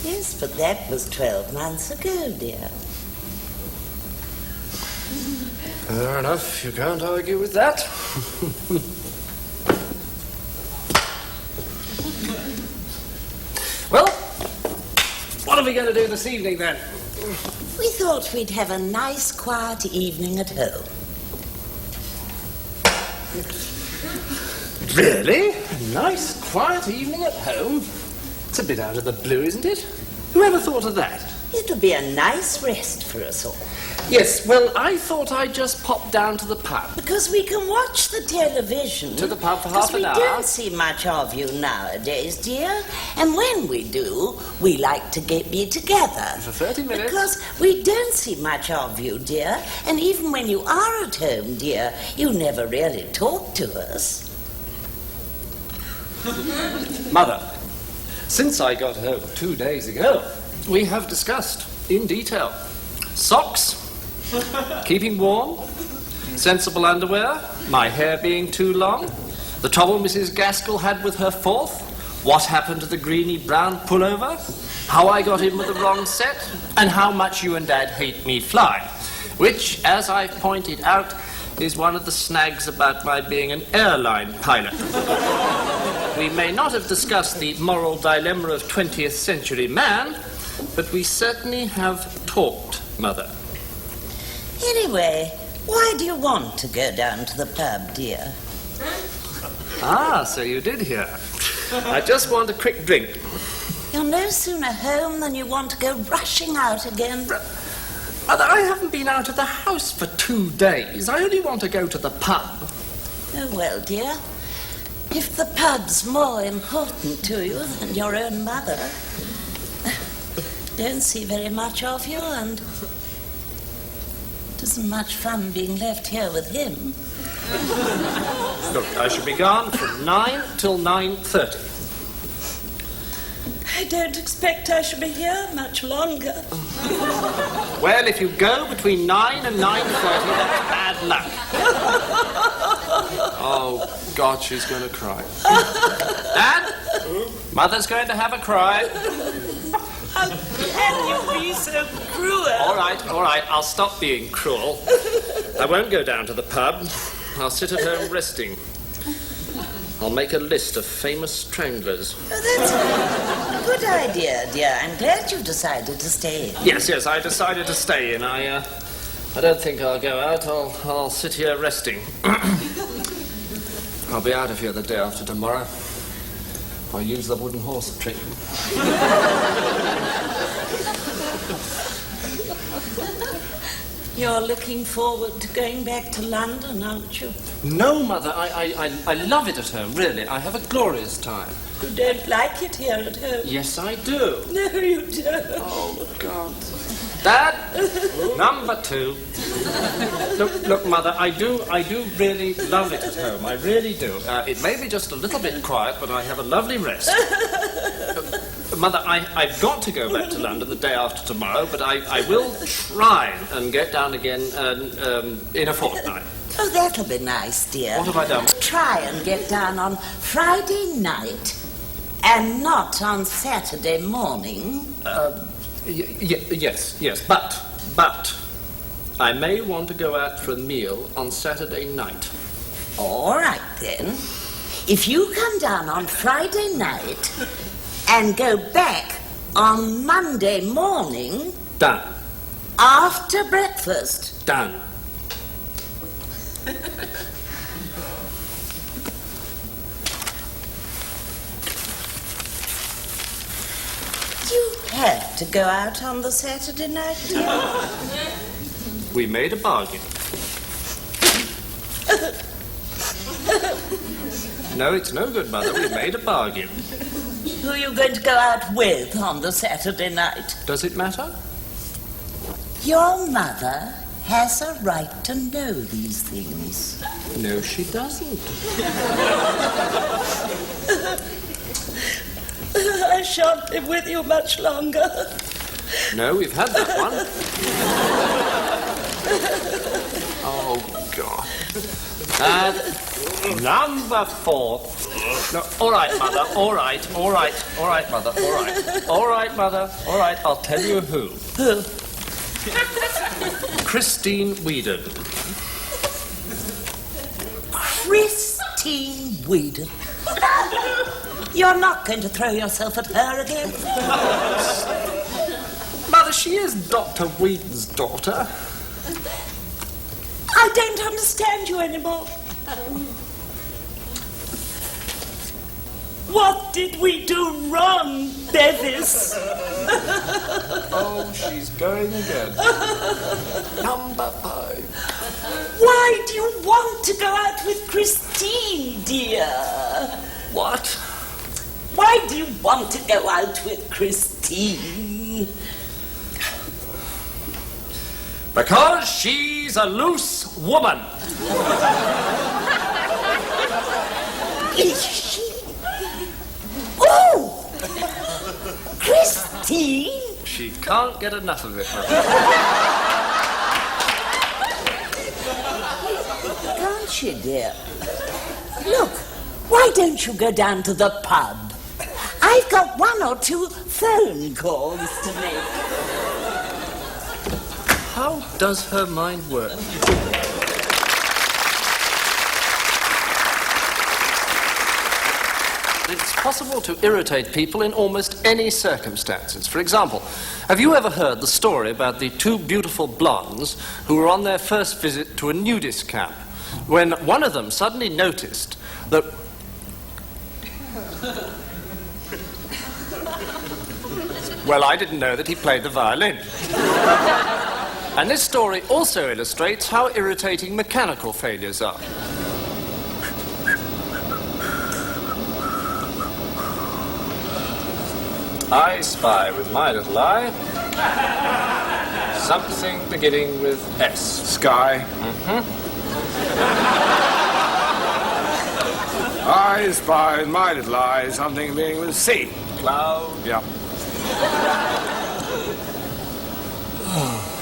Speaker 11: Yes, but that was 12 months ago, dear.
Speaker 1: Fair enough, you can't argue with that. Well, what are we going to do this evening, then?
Speaker 11: We thought we'd have a nice, quiet evening at home.
Speaker 1: Really? A nice, quiet evening at home? It's a bit out of the blue, isn't it? Whoever thought of that?
Speaker 11: It'll be a nice rest for us all.
Speaker 1: Yes, well, I thought I'd just pop down to the pub.
Speaker 11: Because we can watch the television.
Speaker 1: To the pub for half an hour?
Speaker 11: Because we don't see much of you nowadays, dear. And when we do, we like to be together.
Speaker 1: For 30 minutes?
Speaker 11: Because we don't see much of you, dear. And even when you are at home, dear, you never really talk to us.
Speaker 1: Mother, since I got home 2 days ago, we have discussed in detail socks, keeping warm, sensible underwear, my hair being too long, the trouble Mrs. Gaskell had with her fourth, what happened to the greeny brown pullover, how I got in with the wrong set, and how much you and Dad hate me flying, which, as I've pointed out, is one of the snags about my being an airline pilot. We may not have discussed the moral dilemma of 20th century man, but we certainly have talked, Mother.
Speaker 11: Anyway, why do you want to go down to the pub, dear?
Speaker 1: Ah, so you did hear. I just want a quick drink.
Speaker 11: You're no sooner home than you want to go rushing out again.
Speaker 1: Mother, I haven't been out of the house for 2 days. I only want to go to the pub.
Speaker 11: Oh, well, dear, if the pub's more important to you than your own mother, don't see very much of you, and it isn't much fun being left here with him.
Speaker 1: Look, I shall be gone from 9 till 9:30.
Speaker 11: I don't expect I shall be here much longer.
Speaker 1: Well, if you go between 9 and 9:30, that's bad luck. Oh, God, she's going to cry. Dad? Mother's going to have a cry.
Speaker 11: How can you be so cruel?
Speaker 1: All right, I'll stop being cruel. I won't go down to the pub. I'll sit at home resting. I'll make a list of famous stranglers.
Speaker 11: Oh, that's a good idea, dear. I'm glad you've decided to stay in.
Speaker 1: Yes, I decided to stay in. I don't think I'll go out. I'll sit here resting. I'll be out of here the day after tomorrow. I'll use the wooden horse trick.
Speaker 11: You're looking forward to going back to London, aren't you?
Speaker 1: No, Mother, I love it at home, really. I have a glorious time.
Speaker 11: You don't like it here at home?
Speaker 1: Yes, I do.
Speaker 11: No, you don't.
Speaker 1: Oh, God. Dad, number 2. Look, Mother, I do really love it at home. I really do. It may be just a little bit quiet, but I have a lovely rest. Mother, I've got to go back to London the day after tomorrow, but I will try and get down again in a fortnight.
Speaker 11: Oh, that'll be nice, dear.
Speaker 1: What have I done?
Speaker 11: Try and get down on Friday night and not on Saturday morning.
Speaker 6: Yes, but I may want to go out for a meal on Saturday night.
Speaker 11: All right, then. If you come down on Friday night and go back on Monday morning...
Speaker 6: Done.
Speaker 11: After breakfast...
Speaker 6: Done.
Speaker 11: You have to go out on the Saturday night, dear.
Speaker 6: We made a bargain. No, it's no good, Mother. We made a bargain.
Speaker 11: Who are you going to go out with on the Saturday night?
Speaker 6: Does it matter?
Speaker 11: Your mother has a right to know these things.
Speaker 6: No, she doesn't.
Speaker 11: I shan't be with you much longer.
Speaker 6: No, we've had that one. Oh, God. Number 4. No, all right, Mother, all right, Mother, all right. All right, Mother, all right, I'll tell you who.
Speaker 11: Who?
Speaker 6: Christine Whedon.
Speaker 11: Christine Whedon. You're not going to throw yourself at her again?
Speaker 6: Mother, she is Dr. Whedon's daughter.
Speaker 11: I don't understand you anymore. What did we do wrong, Bevis?
Speaker 6: Oh, she's going again. Number 5.
Speaker 11: Why do you want to go out with Christine, dear?
Speaker 6: What?
Speaker 11: Why do you want to go out with Christine?
Speaker 6: Because she's a loose woman.
Speaker 11: Is she? Oh! Christine?
Speaker 6: She can't get enough of it, Mother.
Speaker 11: Can't she, dear? Look, why don't you go down to the pub? I've got 1 or 2 phone calls to make.
Speaker 6: How does her mind work? It's possible to irritate people in almost any circumstances. For example, have you ever heard the story about the 2 beautiful blondes who were on their first visit to a nudist camp, when one of them suddenly noticed that... Well, I didn't know that he played the violin. And this story also illustrates how irritating mechanical failures are. I spy with my little eye something beginning with S.
Speaker 10: Sky. I spy with my little eye something beginning with C.
Speaker 6: Cloud.
Speaker 10: Yeah.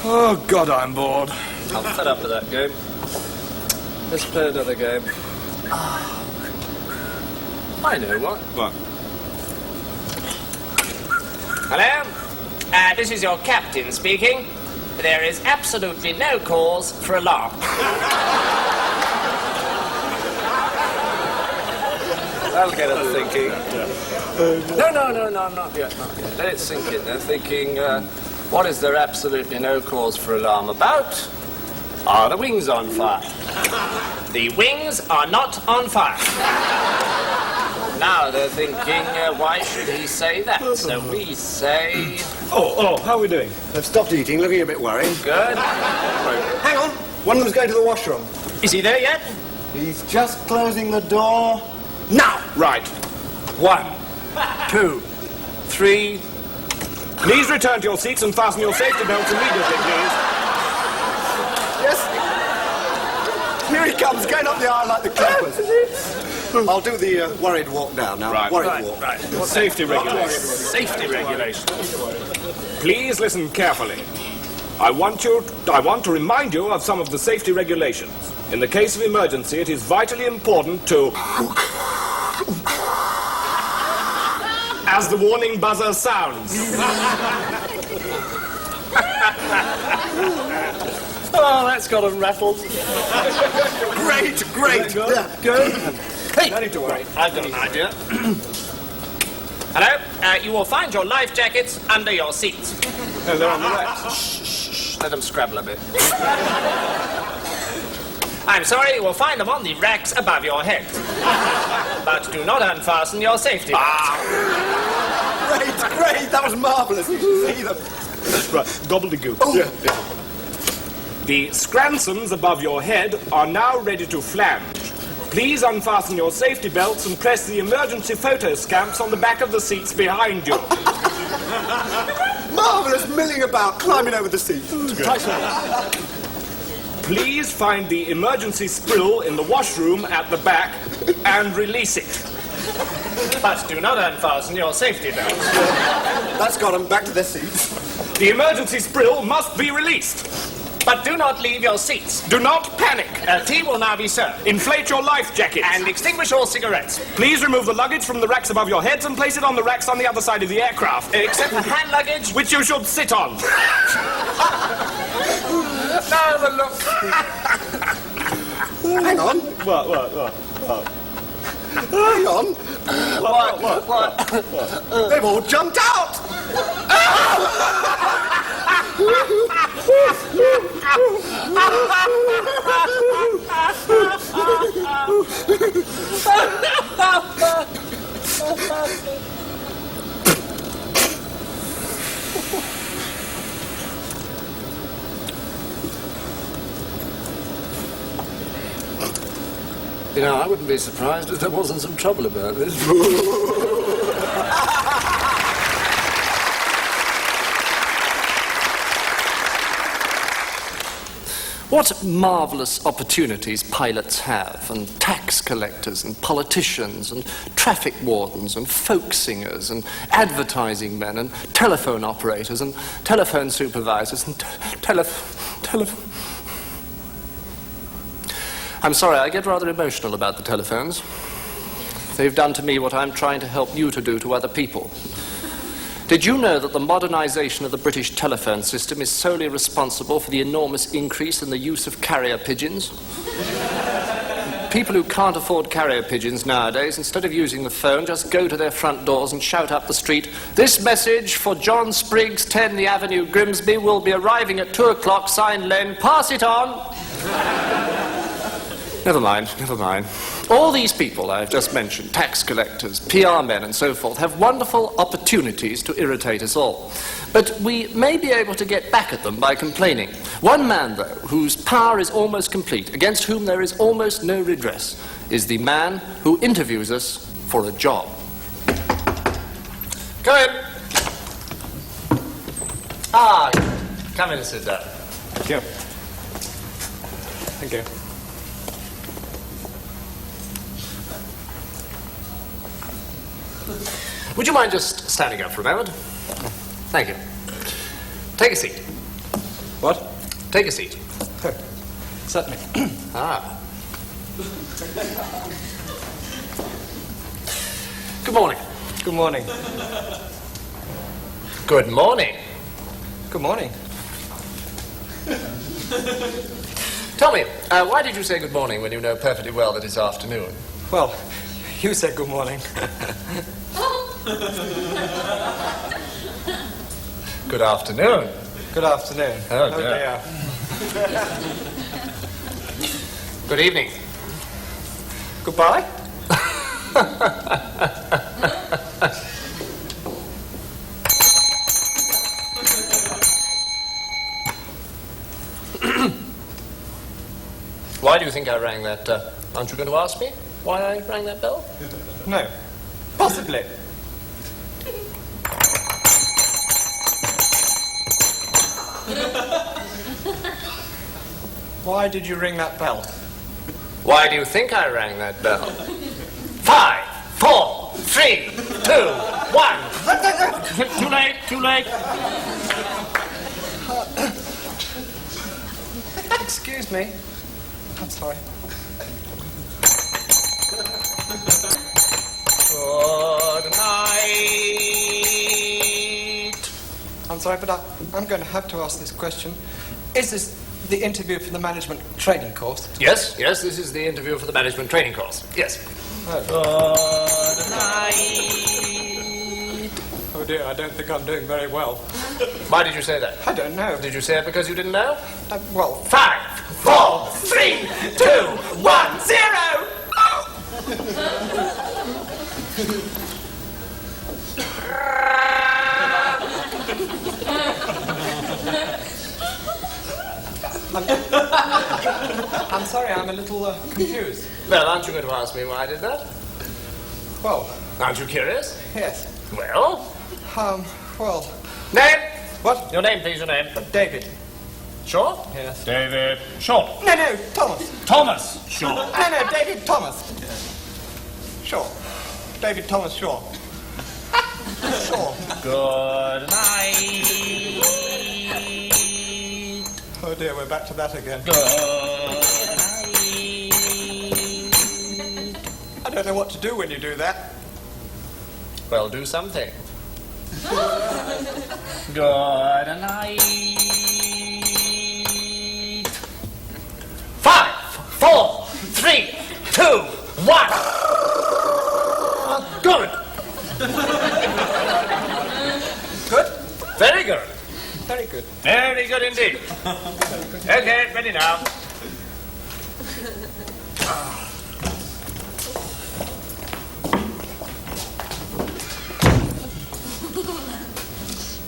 Speaker 10: Oh, God, I'm bored.
Speaker 6: I'm fed up with that game. Let's play another game. I know what.
Speaker 10: What?
Speaker 12: Hello? This is your captain speaking. There is absolutely no cause for alarm.
Speaker 6: That'll get them thinking. No, not yet. Let it sink in. They're thinking, what is there absolutely no cause for alarm about? Are the wings on fire?
Speaker 12: The wings are not on fire.
Speaker 6: Now they're thinking, why should he say that? So we say...
Speaker 10: Oh, how are we doing?
Speaker 8: They've stopped eating, looking a bit worried.
Speaker 6: Good.
Speaker 8: Hang on. One of them's going to the washroom.
Speaker 12: Is he there yet?
Speaker 8: He's just closing the door.
Speaker 10: Now! Right.
Speaker 6: 1, 2, 3...
Speaker 10: Please return to your seats and fasten your safety belts immediately, please.
Speaker 8: Yes. Here he comes, going up the aisle like the clappers. I'll do the worried walk down now.
Speaker 10: Right.
Speaker 8: Worried walk.
Speaker 10: Right. Safety regulations.
Speaker 6: Safety regulations.
Speaker 10: Please listen carefully. I want to remind you of some of the safety regulations. In the case of emergency, it is vitally important to... as the warning buzzer sounds.
Speaker 6: Oh, that's got them rattled.
Speaker 3: Great. Yeah.
Speaker 6: Good. Hey,
Speaker 10: No need to worry.
Speaker 6: I've got an idea.
Speaker 12: Hello? You will find your life jackets under your seats.
Speaker 10: Oh, they're on the right.
Speaker 6: Shh, let them scrabble a bit.
Speaker 12: I'm sorry, you will find them on the racks above your head. But do not unfasten your safety belt.
Speaker 3: Great. That was marvellous. Did you see them?
Speaker 10: Right, gobbledygook.
Speaker 3: Oh.
Speaker 10: Yeah. The scransons above your head are now ready to flange. Please unfasten your safety belts and press the emergency photo scamps on the back of the seats behind you.
Speaker 3: Marvellous, milling about, climbing over the seat.
Speaker 10: Please find the emergency sprill in the washroom at the back and release it.
Speaker 12: But do not unfasten your safety belt.
Speaker 3: That's got them back to their seats.
Speaker 10: The emergency sprill must be released.
Speaker 12: But do not leave your seats.
Speaker 10: Do not panic.
Speaker 12: Tea will now be served.
Speaker 10: Inflate your life jackets.
Speaker 12: And extinguish all cigarettes.
Speaker 10: Please remove the luggage from the racks above your heads and place it on the racks on the other side of the aircraft.
Speaker 12: Except the hand luggage.
Speaker 10: Which you should sit on.
Speaker 12: Now the look.
Speaker 3: Hang on.
Speaker 10: What?
Speaker 3: Hang on.
Speaker 6: What?
Speaker 3: They've all jumped out.
Speaker 6: You know, I wouldn't be surprised if there wasn't some trouble about this. What marvellous opportunities pilots have, and tax collectors, and politicians, and traffic wardens, and folk singers, and advertising men, and telephone operators, and telephone supervisors, and I'm sorry, I get rather emotional about the telephones. They've done to me what I'm trying to help you to do to other people. Did you know that the modernisation of the British telephone system is solely responsible for the enormous increase in the use of carrier pigeons? People who can't afford carrier pigeons nowadays, instead of using the phone, just go to their front doors and shout up the street, "This message for John Spriggs, 10 the Avenue, Grimsby, will be arriving at 2 o'clock, signed Len, pass it on." Never mind. All these people I've just mentioned, tax collectors, PR men and so forth, have wonderful opportunities to irritate us all. But we may be able to get back at them by complaining. One man, though, whose power is almost complete, against whom there is almost no redress, is the man who interviews us for a job. Come in. Come in and sit down.
Speaker 10: Thank you.
Speaker 6: Would you mind just standing up for a moment? Thank you. Take a seat.
Speaker 10: What?
Speaker 6: Take a seat.
Speaker 10: Certainly.
Speaker 6: Good morning.
Speaker 10: Good morning.
Speaker 6: Good morning.
Speaker 10: Good morning.
Speaker 6: Tell me, why did you say good morning when you know perfectly well that it's afternoon?
Speaker 10: Well, you said good morning.
Speaker 6: Good afternoon.
Speaker 10: Good afternoon.
Speaker 6: Oh, dear. Good evening.
Speaker 10: Goodbye.
Speaker 6: Why do you think I rang that? Aren't you going to ask me why I rang that bell?
Speaker 10: No. Possibly. Why did you ring that bell?
Speaker 6: Why do you think I rang that bell? 5, 4, 3, 2, 1.
Speaker 12: Too late.
Speaker 6: Excuse me.
Speaker 13: I'm sorry.
Speaker 12: Good night.
Speaker 13: I'm sorry, but I'm going to have to ask this question. Is this the interview for the management training course?
Speaker 6: Yes, this is the interview for the management training course. Yes.
Speaker 12: Good night.
Speaker 13: Oh dear, I don't think I'm doing very well.
Speaker 6: Why did you say that?
Speaker 13: I don't know.
Speaker 6: Did you say it because you didn't know?
Speaker 13: Well,
Speaker 12: 5, 4, 3, 2, 1, 0.
Speaker 13: I'm sorry, I'm a little confused.
Speaker 6: Well, aren't you going to ask me why I did that?
Speaker 13: Well,
Speaker 6: aren't you curious?
Speaker 13: yes.
Speaker 6: Well?
Speaker 13: Well...
Speaker 6: Name?
Speaker 13: What?
Speaker 12: Your name, please, your name.
Speaker 13: David.
Speaker 6: Short?
Speaker 13: Yes.
Speaker 12: David Short.
Speaker 13: No, Thomas.
Speaker 12: Thomas Short.
Speaker 13: No, David Thomas. Sure. David Thomas Shaw. Sure.
Speaker 12: Good night.
Speaker 13: Oh dear, we're back to that again.
Speaker 12: Good night.
Speaker 13: I don't know what to do when you do that.
Speaker 6: Well, do something.
Speaker 12: Good night. 5, 4, 3, 2, 1.
Speaker 6: Good.
Speaker 13: Good?
Speaker 6: Very good.
Speaker 13: Very good.
Speaker 12: Very good indeed. Okay, ready now.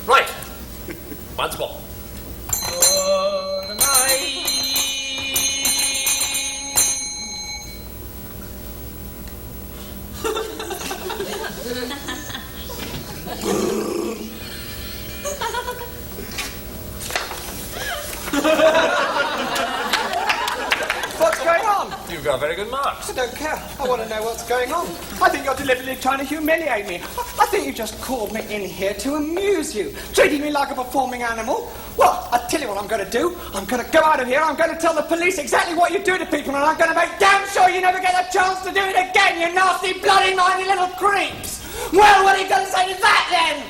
Speaker 6: Right. Once more.
Speaker 12: Good night.
Speaker 13: What's going on?
Speaker 6: You've got very good marks.
Speaker 13: I don't care. I want to know what's going on. I think you're deliberately trying to humiliate me. I think you just called me in here to amuse you, treating me like a performing animal. Well, I'll tell you what I'm going to do. I'm going to go out of here. I'm going to tell the police exactly what you do to people, and I'm going to make damn sure you never get a chance to do it again, you nasty, bloody-minded little creeps. Well, what are you going to say to that, then?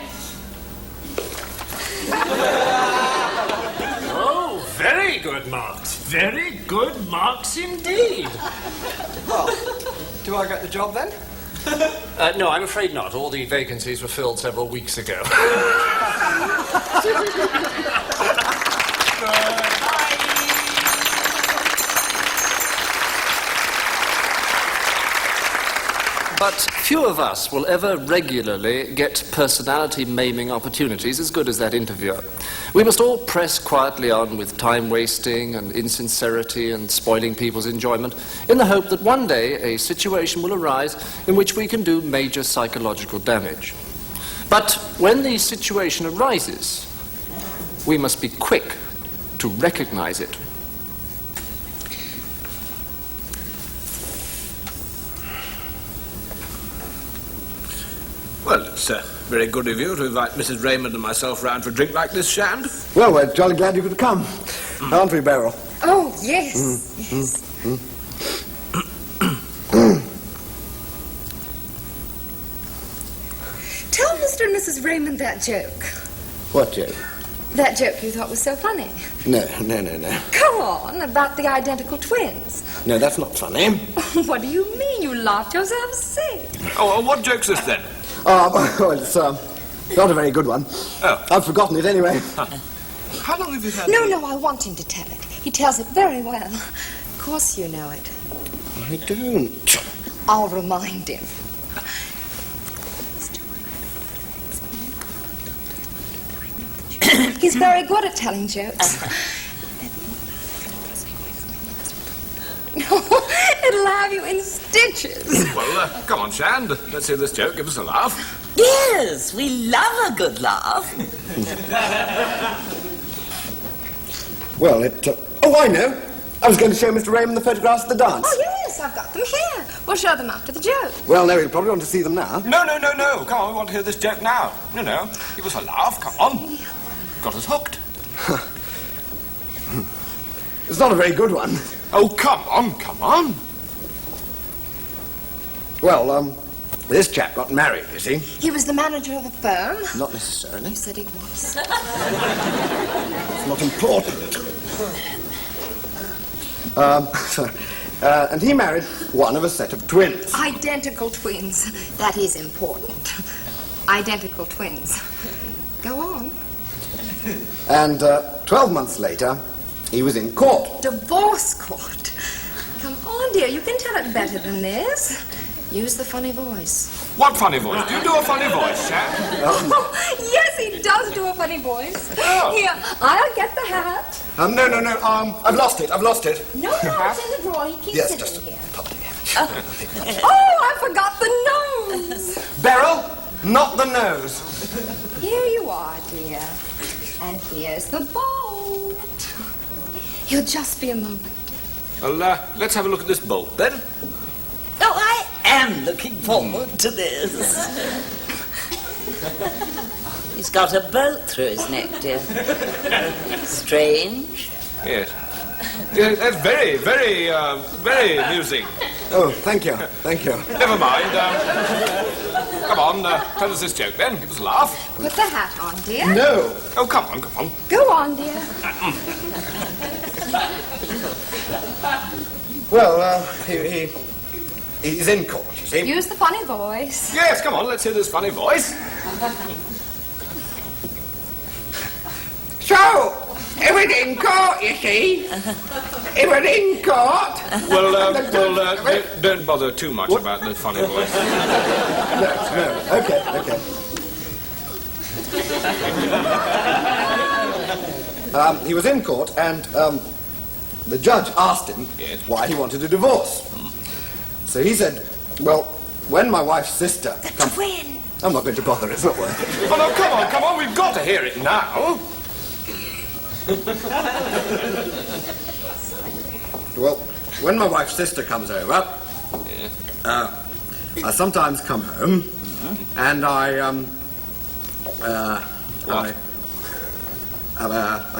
Speaker 6: Oh, very good marks. Very good marks indeed.
Speaker 13: Well, do I get the job then?
Speaker 6: No, I'm afraid not. All the vacancies were filled several weeks ago. But few of us will ever regularly get personality-maiming opportunities as good as that interviewer. We must all press quietly on with time-wasting and insincerity and spoiling people's enjoyment in the hope that one day a situation will arise in which we can do major psychological damage. But when the situation arises, we must be quick to recognize it.
Speaker 10: Well, it's very good of you to invite Mrs. Raymond and myself round for a drink like this, Shand.
Speaker 3: Well, we're jolly glad you could come. Aren't we, Beryl?
Speaker 4: Oh, yes. Yes. Tell Mr. and Mrs. Raymond that joke.
Speaker 3: What joke?
Speaker 4: That joke you thought was so funny.
Speaker 3: No.
Speaker 4: Come on, about the identical twins.
Speaker 3: No, that's not funny.
Speaker 4: What do you mean? You laughed yourself sick.
Speaker 10: Oh, what joke's this then?
Speaker 3: Well, it's not a very good one.
Speaker 10: Oh.
Speaker 3: I've forgotten it anyway.
Speaker 10: How long have you had...
Speaker 4: No, I want him to tell it. He tells it very well. Of course you know it.
Speaker 3: I don't.
Speaker 4: I'll remind him. He's very good at telling jokes. It'll have you in stitches.
Speaker 10: Well, come on, Shand. Let's hear this joke. Give us a laugh.
Speaker 11: Yes, we love a good laugh.
Speaker 3: Well, oh, I know. I was going to show Mr. Raymond the photographs of the dance.
Speaker 4: Oh, yes, I've got them here. We'll show them after the joke.
Speaker 3: Well, no, he'll probably want to see them now.
Speaker 10: No. Come on, we want to hear this joke now. No. Give us a laugh. Come on. Got us hooked.
Speaker 3: It's not a very good one.
Speaker 10: Oh, come on, come on.
Speaker 3: Well, this chap got married, you see.
Speaker 4: He was the manager of a firm.
Speaker 3: Not necessarily.
Speaker 4: You said he was.
Speaker 3: It's not important. And he married one of a set of twins.
Speaker 4: Identical twins. That is important. Identical twins. Go on.
Speaker 3: And 12 months later, he was in court.
Speaker 4: Divorce court. Come on, dear, you can tell it better than this. Use the funny voice.
Speaker 10: What funny voice? Do you do a funny voice, chap?
Speaker 4: Oh, yes, he does do a funny voice.
Speaker 10: Oh.
Speaker 4: Here, I'll get the hat.
Speaker 3: No. I've lost it.
Speaker 4: No, it's in the drawer. He keeps it in here.
Speaker 3: Oh,
Speaker 4: I forgot the nose.
Speaker 3: Beryl, not the nose.
Speaker 4: Here you are, dear. And here's the bolt. He'll just be a moment.
Speaker 10: Well, let's have a look at this bolt, then.
Speaker 11: Oh, I am looking forward to this. He's got a bolt through his neck, dear. Strange.
Speaker 10: Yes. Yeah, that's very, very amusing.
Speaker 3: Oh, thank you.
Speaker 10: Never mind. Come on, tell us this joke, then. Give us a laugh.
Speaker 4: Put the hat on, dear.
Speaker 3: No.
Speaker 10: Oh, come on.
Speaker 4: Go on, dear.
Speaker 3: Well, he's in court, you see.
Speaker 4: Use the funny voice.
Speaker 10: Yes, come on, let's hear this funny voice.
Speaker 5: So, it was in court, you see. It was in court.
Speaker 10: Well, don't bother too much about the funny voice.
Speaker 3: No. Okay. He was in court, and the judge asked him why he wanted a divorce. So he said, well, when my wife's sister comes...
Speaker 4: Twin!
Speaker 3: I'm not going to bother, it's not worth it.
Speaker 10: Oh, no, come on, we've got to hear it now.
Speaker 3: Well, when my wife's sister comes over, I sometimes come home, and I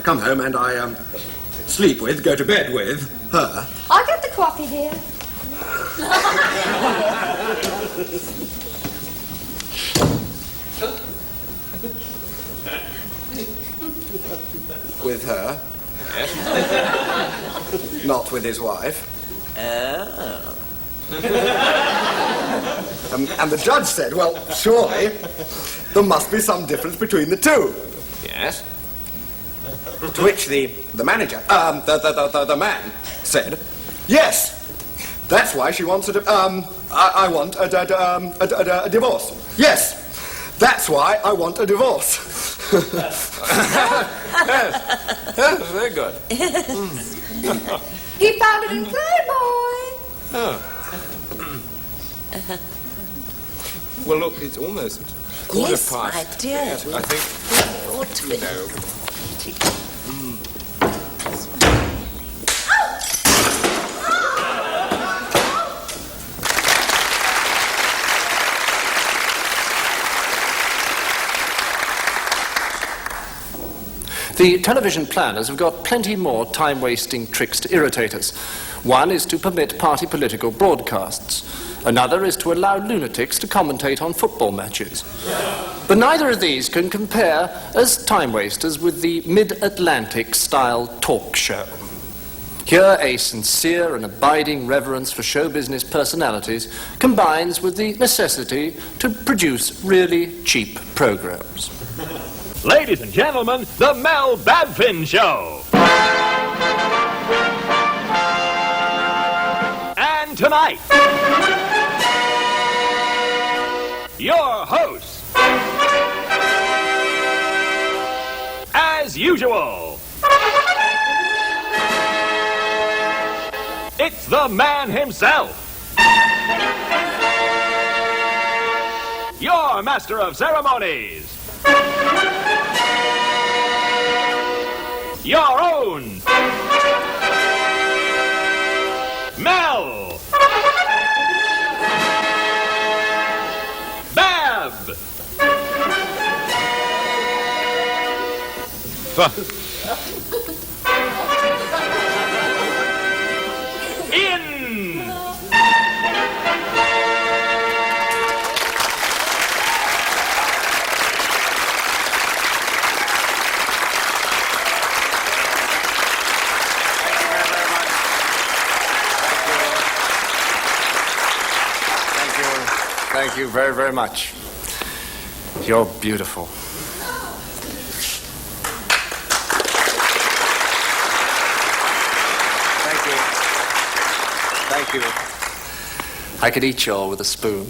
Speaker 3: come home and I sleep with, go to bed with her.
Speaker 4: I'll get the coffee, dear.
Speaker 3: With her.
Speaker 10: Yes.
Speaker 3: Not with his wife.
Speaker 11: Oh.
Speaker 3: And the judge said, well, surely there must be some difference between the two.
Speaker 10: Yes.
Speaker 3: To which the manager, the man, said, yes, that's why she wants I want a divorce. Yes, that's why I want a divorce.
Speaker 10: Yes, very good.
Speaker 4: He found it in Playboy.
Speaker 10: Oh. Well, look, it's almost quarter
Speaker 11: Yes,
Speaker 10: past.
Speaker 11: my dear.
Speaker 10: Yes, I think...
Speaker 11: Ought to be.
Speaker 6: The television planners have got plenty more time-wasting tricks to irritate us. One is to permit party political broadcasts. Another is to allow lunatics to commentate on football matches. But neither of these can compare as time-wasters with the mid-Atlantic style talk show. Here, a sincere and abiding reverence for show business personalities combines with the necessity to produce really cheap programs.
Speaker 9: Ladies and gentlemen, the Mel Babfin Show. And tonight, your host, as usual, it's the man himself, your master of ceremonies, your own Mel Bab.
Speaker 1: Thank you very, very much. You're beautiful. Thank you. I could eat you all with a spoon.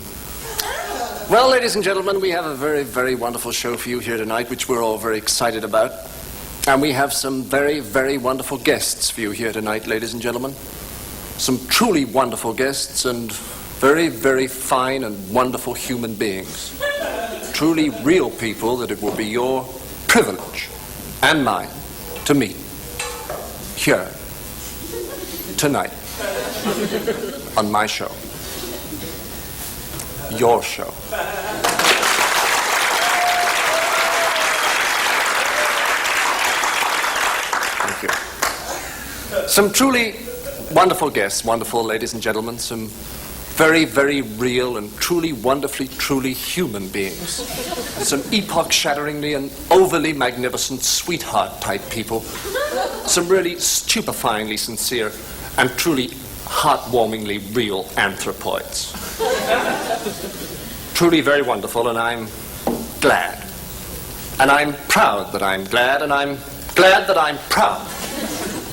Speaker 1: Well, ladies and gentlemen, we have a very, very wonderful show for you here tonight, which we're all very excited about. And we have some very, very wonderful guests for you here tonight, ladies and gentlemen. Some truly wonderful guests and very, very fine and wonderful human beings. Truly real people that it will be your privilege and mine to meet here tonight on my show. Your show. Thank you. Some truly wonderful guests, wonderful ladies and gentlemen, some very, very real and truly wonderfully, truly human beings. Some epoch-shatteringly and overly magnificent sweetheart-type people. Some really stupefyingly sincere and truly heartwarmingly real anthropoids. Truly very wonderful, and I'm glad. And I'm proud that I'm glad, and I'm glad that I'm proud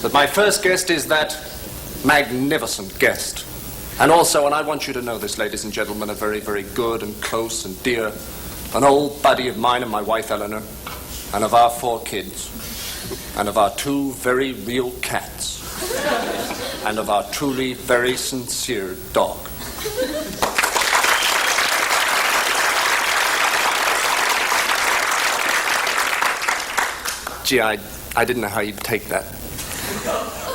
Speaker 1: that my first guest is that magnificent guest. And also, and I want you to know this, ladies and gentlemen, a very, very good and close and dear, an old buddy of mine and my wife Eleanor, and of our 4 kids, and of our 2 very real cats, and of our truly very sincere dog. Gee, I didn't know how you'd take that.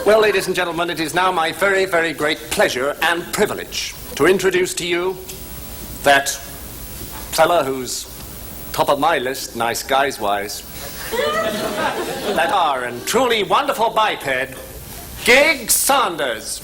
Speaker 1: Well, ladies and gentlemen, it is now my very, very great pleasure and privilege to introduce to you that fella who's top of my list, nice guys-wise, that are and truly wonderful biped, Gig Saunders.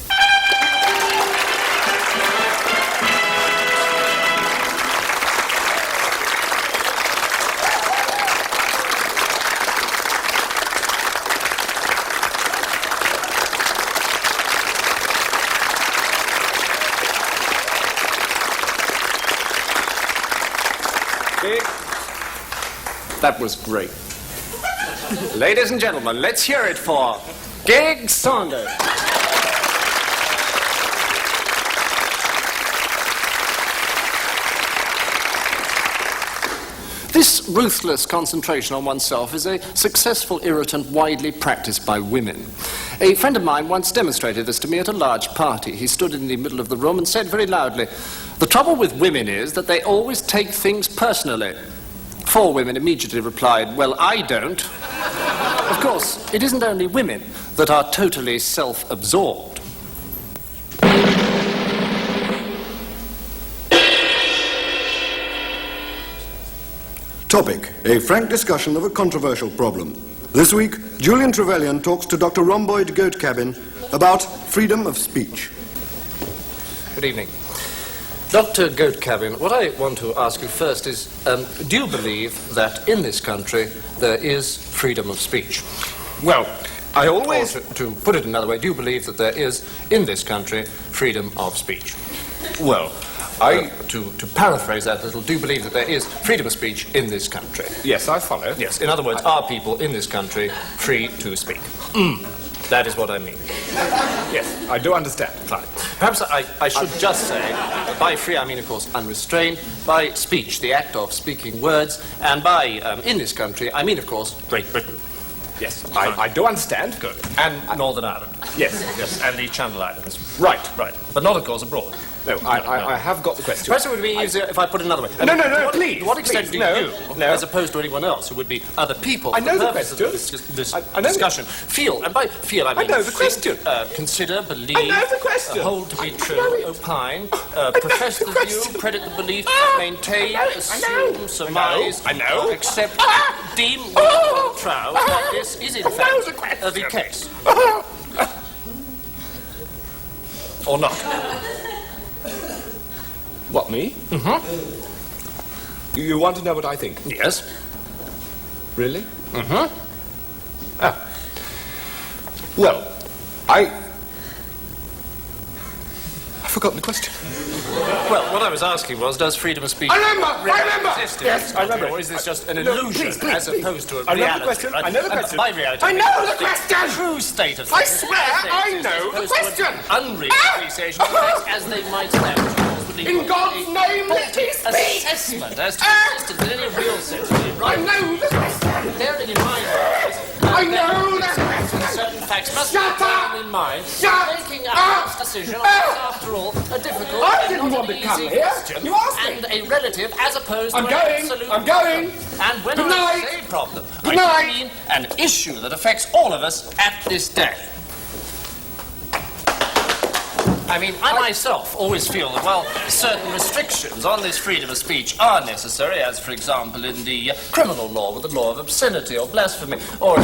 Speaker 1: That was great. Ladies and gentlemen, let's hear it for Gig Saunders. This ruthless concentration on oneself is a successful irritant widely practiced by women. A friend of mine once demonstrated this to me at a large party. He stood in the middle of the room and said very loudly, "The trouble with women is that they always take things personally." 4 women immediately replied, "Well, I don't." Of course, it isn't only women that are totally self-absorbed.
Speaker 3: Topic: a frank discussion of a controversial problem. This week, Julian Trevelyan talks to Dr. Rhomboid Goatcabin about freedom of speech.
Speaker 6: Good evening. Dr. Goatcabin, what I want to ask you first is, do you believe that in this country there is freedom of speech?
Speaker 10: Well, I always...
Speaker 6: Or to put it another way, do you believe that there is, in this country, freedom of speech?
Speaker 10: Well,
Speaker 6: To paraphrase that a little, do you believe that there is freedom of speech in this country?
Speaker 10: Yes, I follow.
Speaker 6: Yes, in other words, are people in this country free to speak? That is what I mean.
Speaker 10: Yes, I do understand.
Speaker 6: Fine. Perhaps I should just say that by free I mean, of course, unrestrained, by speech, the act of speaking words, and by in this country I mean, of course, Great Britain.
Speaker 10: Yes, I do understand.
Speaker 6: Good. And Northern Ireland.
Speaker 10: Yes.
Speaker 6: And the Channel Islands.
Speaker 10: Right.
Speaker 6: But not, of course, abroad.
Speaker 10: No, I have got the question.
Speaker 6: Perhaps it would be easier if I put it another way.
Speaker 10: No, please.
Speaker 6: To what extent
Speaker 10: please,
Speaker 6: do you, as opposed to anyone else, who would be other people,
Speaker 10: I know the
Speaker 6: question. This discussion, feel, and by feel I mean...
Speaker 10: I know the question.
Speaker 6: Consider, believe...
Speaker 10: I know the question.
Speaker 6: Hold to be true, opine, profess the view, credit the belief, maintain, assume, surmise...
Speaker 10: I know.
Speaker 6: Accept, deem, or trow that this is in fact the case. Or not.
Speaker 10: What, me?
Speaker 6: Mm-hmm.
Speaker 10: You want to know what I think?
Speaker 6: Yes.
Speaker 10: Really?
Speaker 6: Mm-hmm.
Speaker 10: Well,
Speaker 3: I've forgotten the question.
Speaker 6: Well, what I was asking was, does freedom of speech
Speaker 2: I remember!
Speaker 6: exist in
Speaker 2: Yes,
Speaker 6: this
Speaker 2: I remember.
Speaker 6: country, or is this just an
Speaker 2: Look,
Speaker 6: illusion
Speaker 2: please,
Speaker 6: as opposed to a
Speaker 2: I know the
Speaker 6: reality?
Speaker 2: question,
Speaker 6: Right?
Speaker 2: I know the
Speaker 6: And
Speaker 2: question.
Speaker 6: by reality,
Speaker 2: I know the
Speaker 6: the
Speaker 2: question!
Speaker 6: true state of
Speaker 2: I
Speaker 6: things.
Speaker 2: swear I know the question!
Speaker 6: Unreal appreciation of facts as they might stand.
Speaker 2: In God's name, let me speak!
Speaker 6: Assessment as to existence in any real sense.
Speaker 2: I know the question!
Speaker 6: Bearing in mind
Speaker 2: I know the question!
Speaker 6: certain facts must
Speaker 2: Shut
Speaker 6: be
Speaker 2: up!
Speaker 6: taken in mind.
Speaker 2: Shut
Speaker 6: Making
Speaker 2: up!
Speaker 6: a decision is, after all, a difficult
Speaker 2: I
Speaker 6: and
Speaker 2: didn't
Speaker 6: not
Speaker 2: want
Speaker 6: an
Speaker 2: to come
Speaker 6: easy
Speaker 2: here.
Speaker 6: question,
Speaker 2: You asked me.
Speaker 6: and a relative as opposed
Speaker 2: I'm
Speaker 6: to an
Speaker 2: going.
Speaker 6: absolute
Speaker 2: I'm going.
Speaker 6: problem. And when
Speaker 2: Good
Speaker 6: I
Speaker 2: night.
Speaker 6: say problem,
Speaker 2: Good
Speaker 6: I
Speaker 2: night.
Speaker 6: mean an issue that affects all of us at this day. I mean, I myself always feel that, well, certain restrictions on this freedom of speech are necessary, as, for example, in the criminal law with the law of obscenity or blasphemy, or...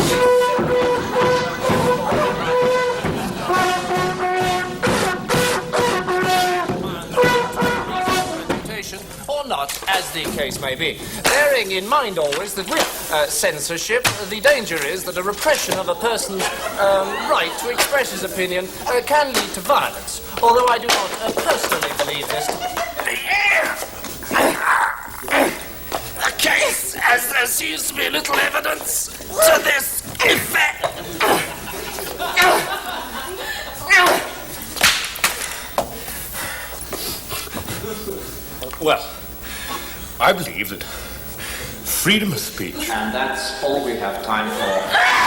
Speaker 6: or not, as the case may be. Bearing in mind always that with censorship, the danger is that a repression of a person's right to express his opinion can lead to violence, although I do not personally believe this.
Speaker 5: A case, as there seems to be little evidence to this effect.
Speaker 2: Well, I believe that freedom of speech...
Speaker 1: And that's all we have time for.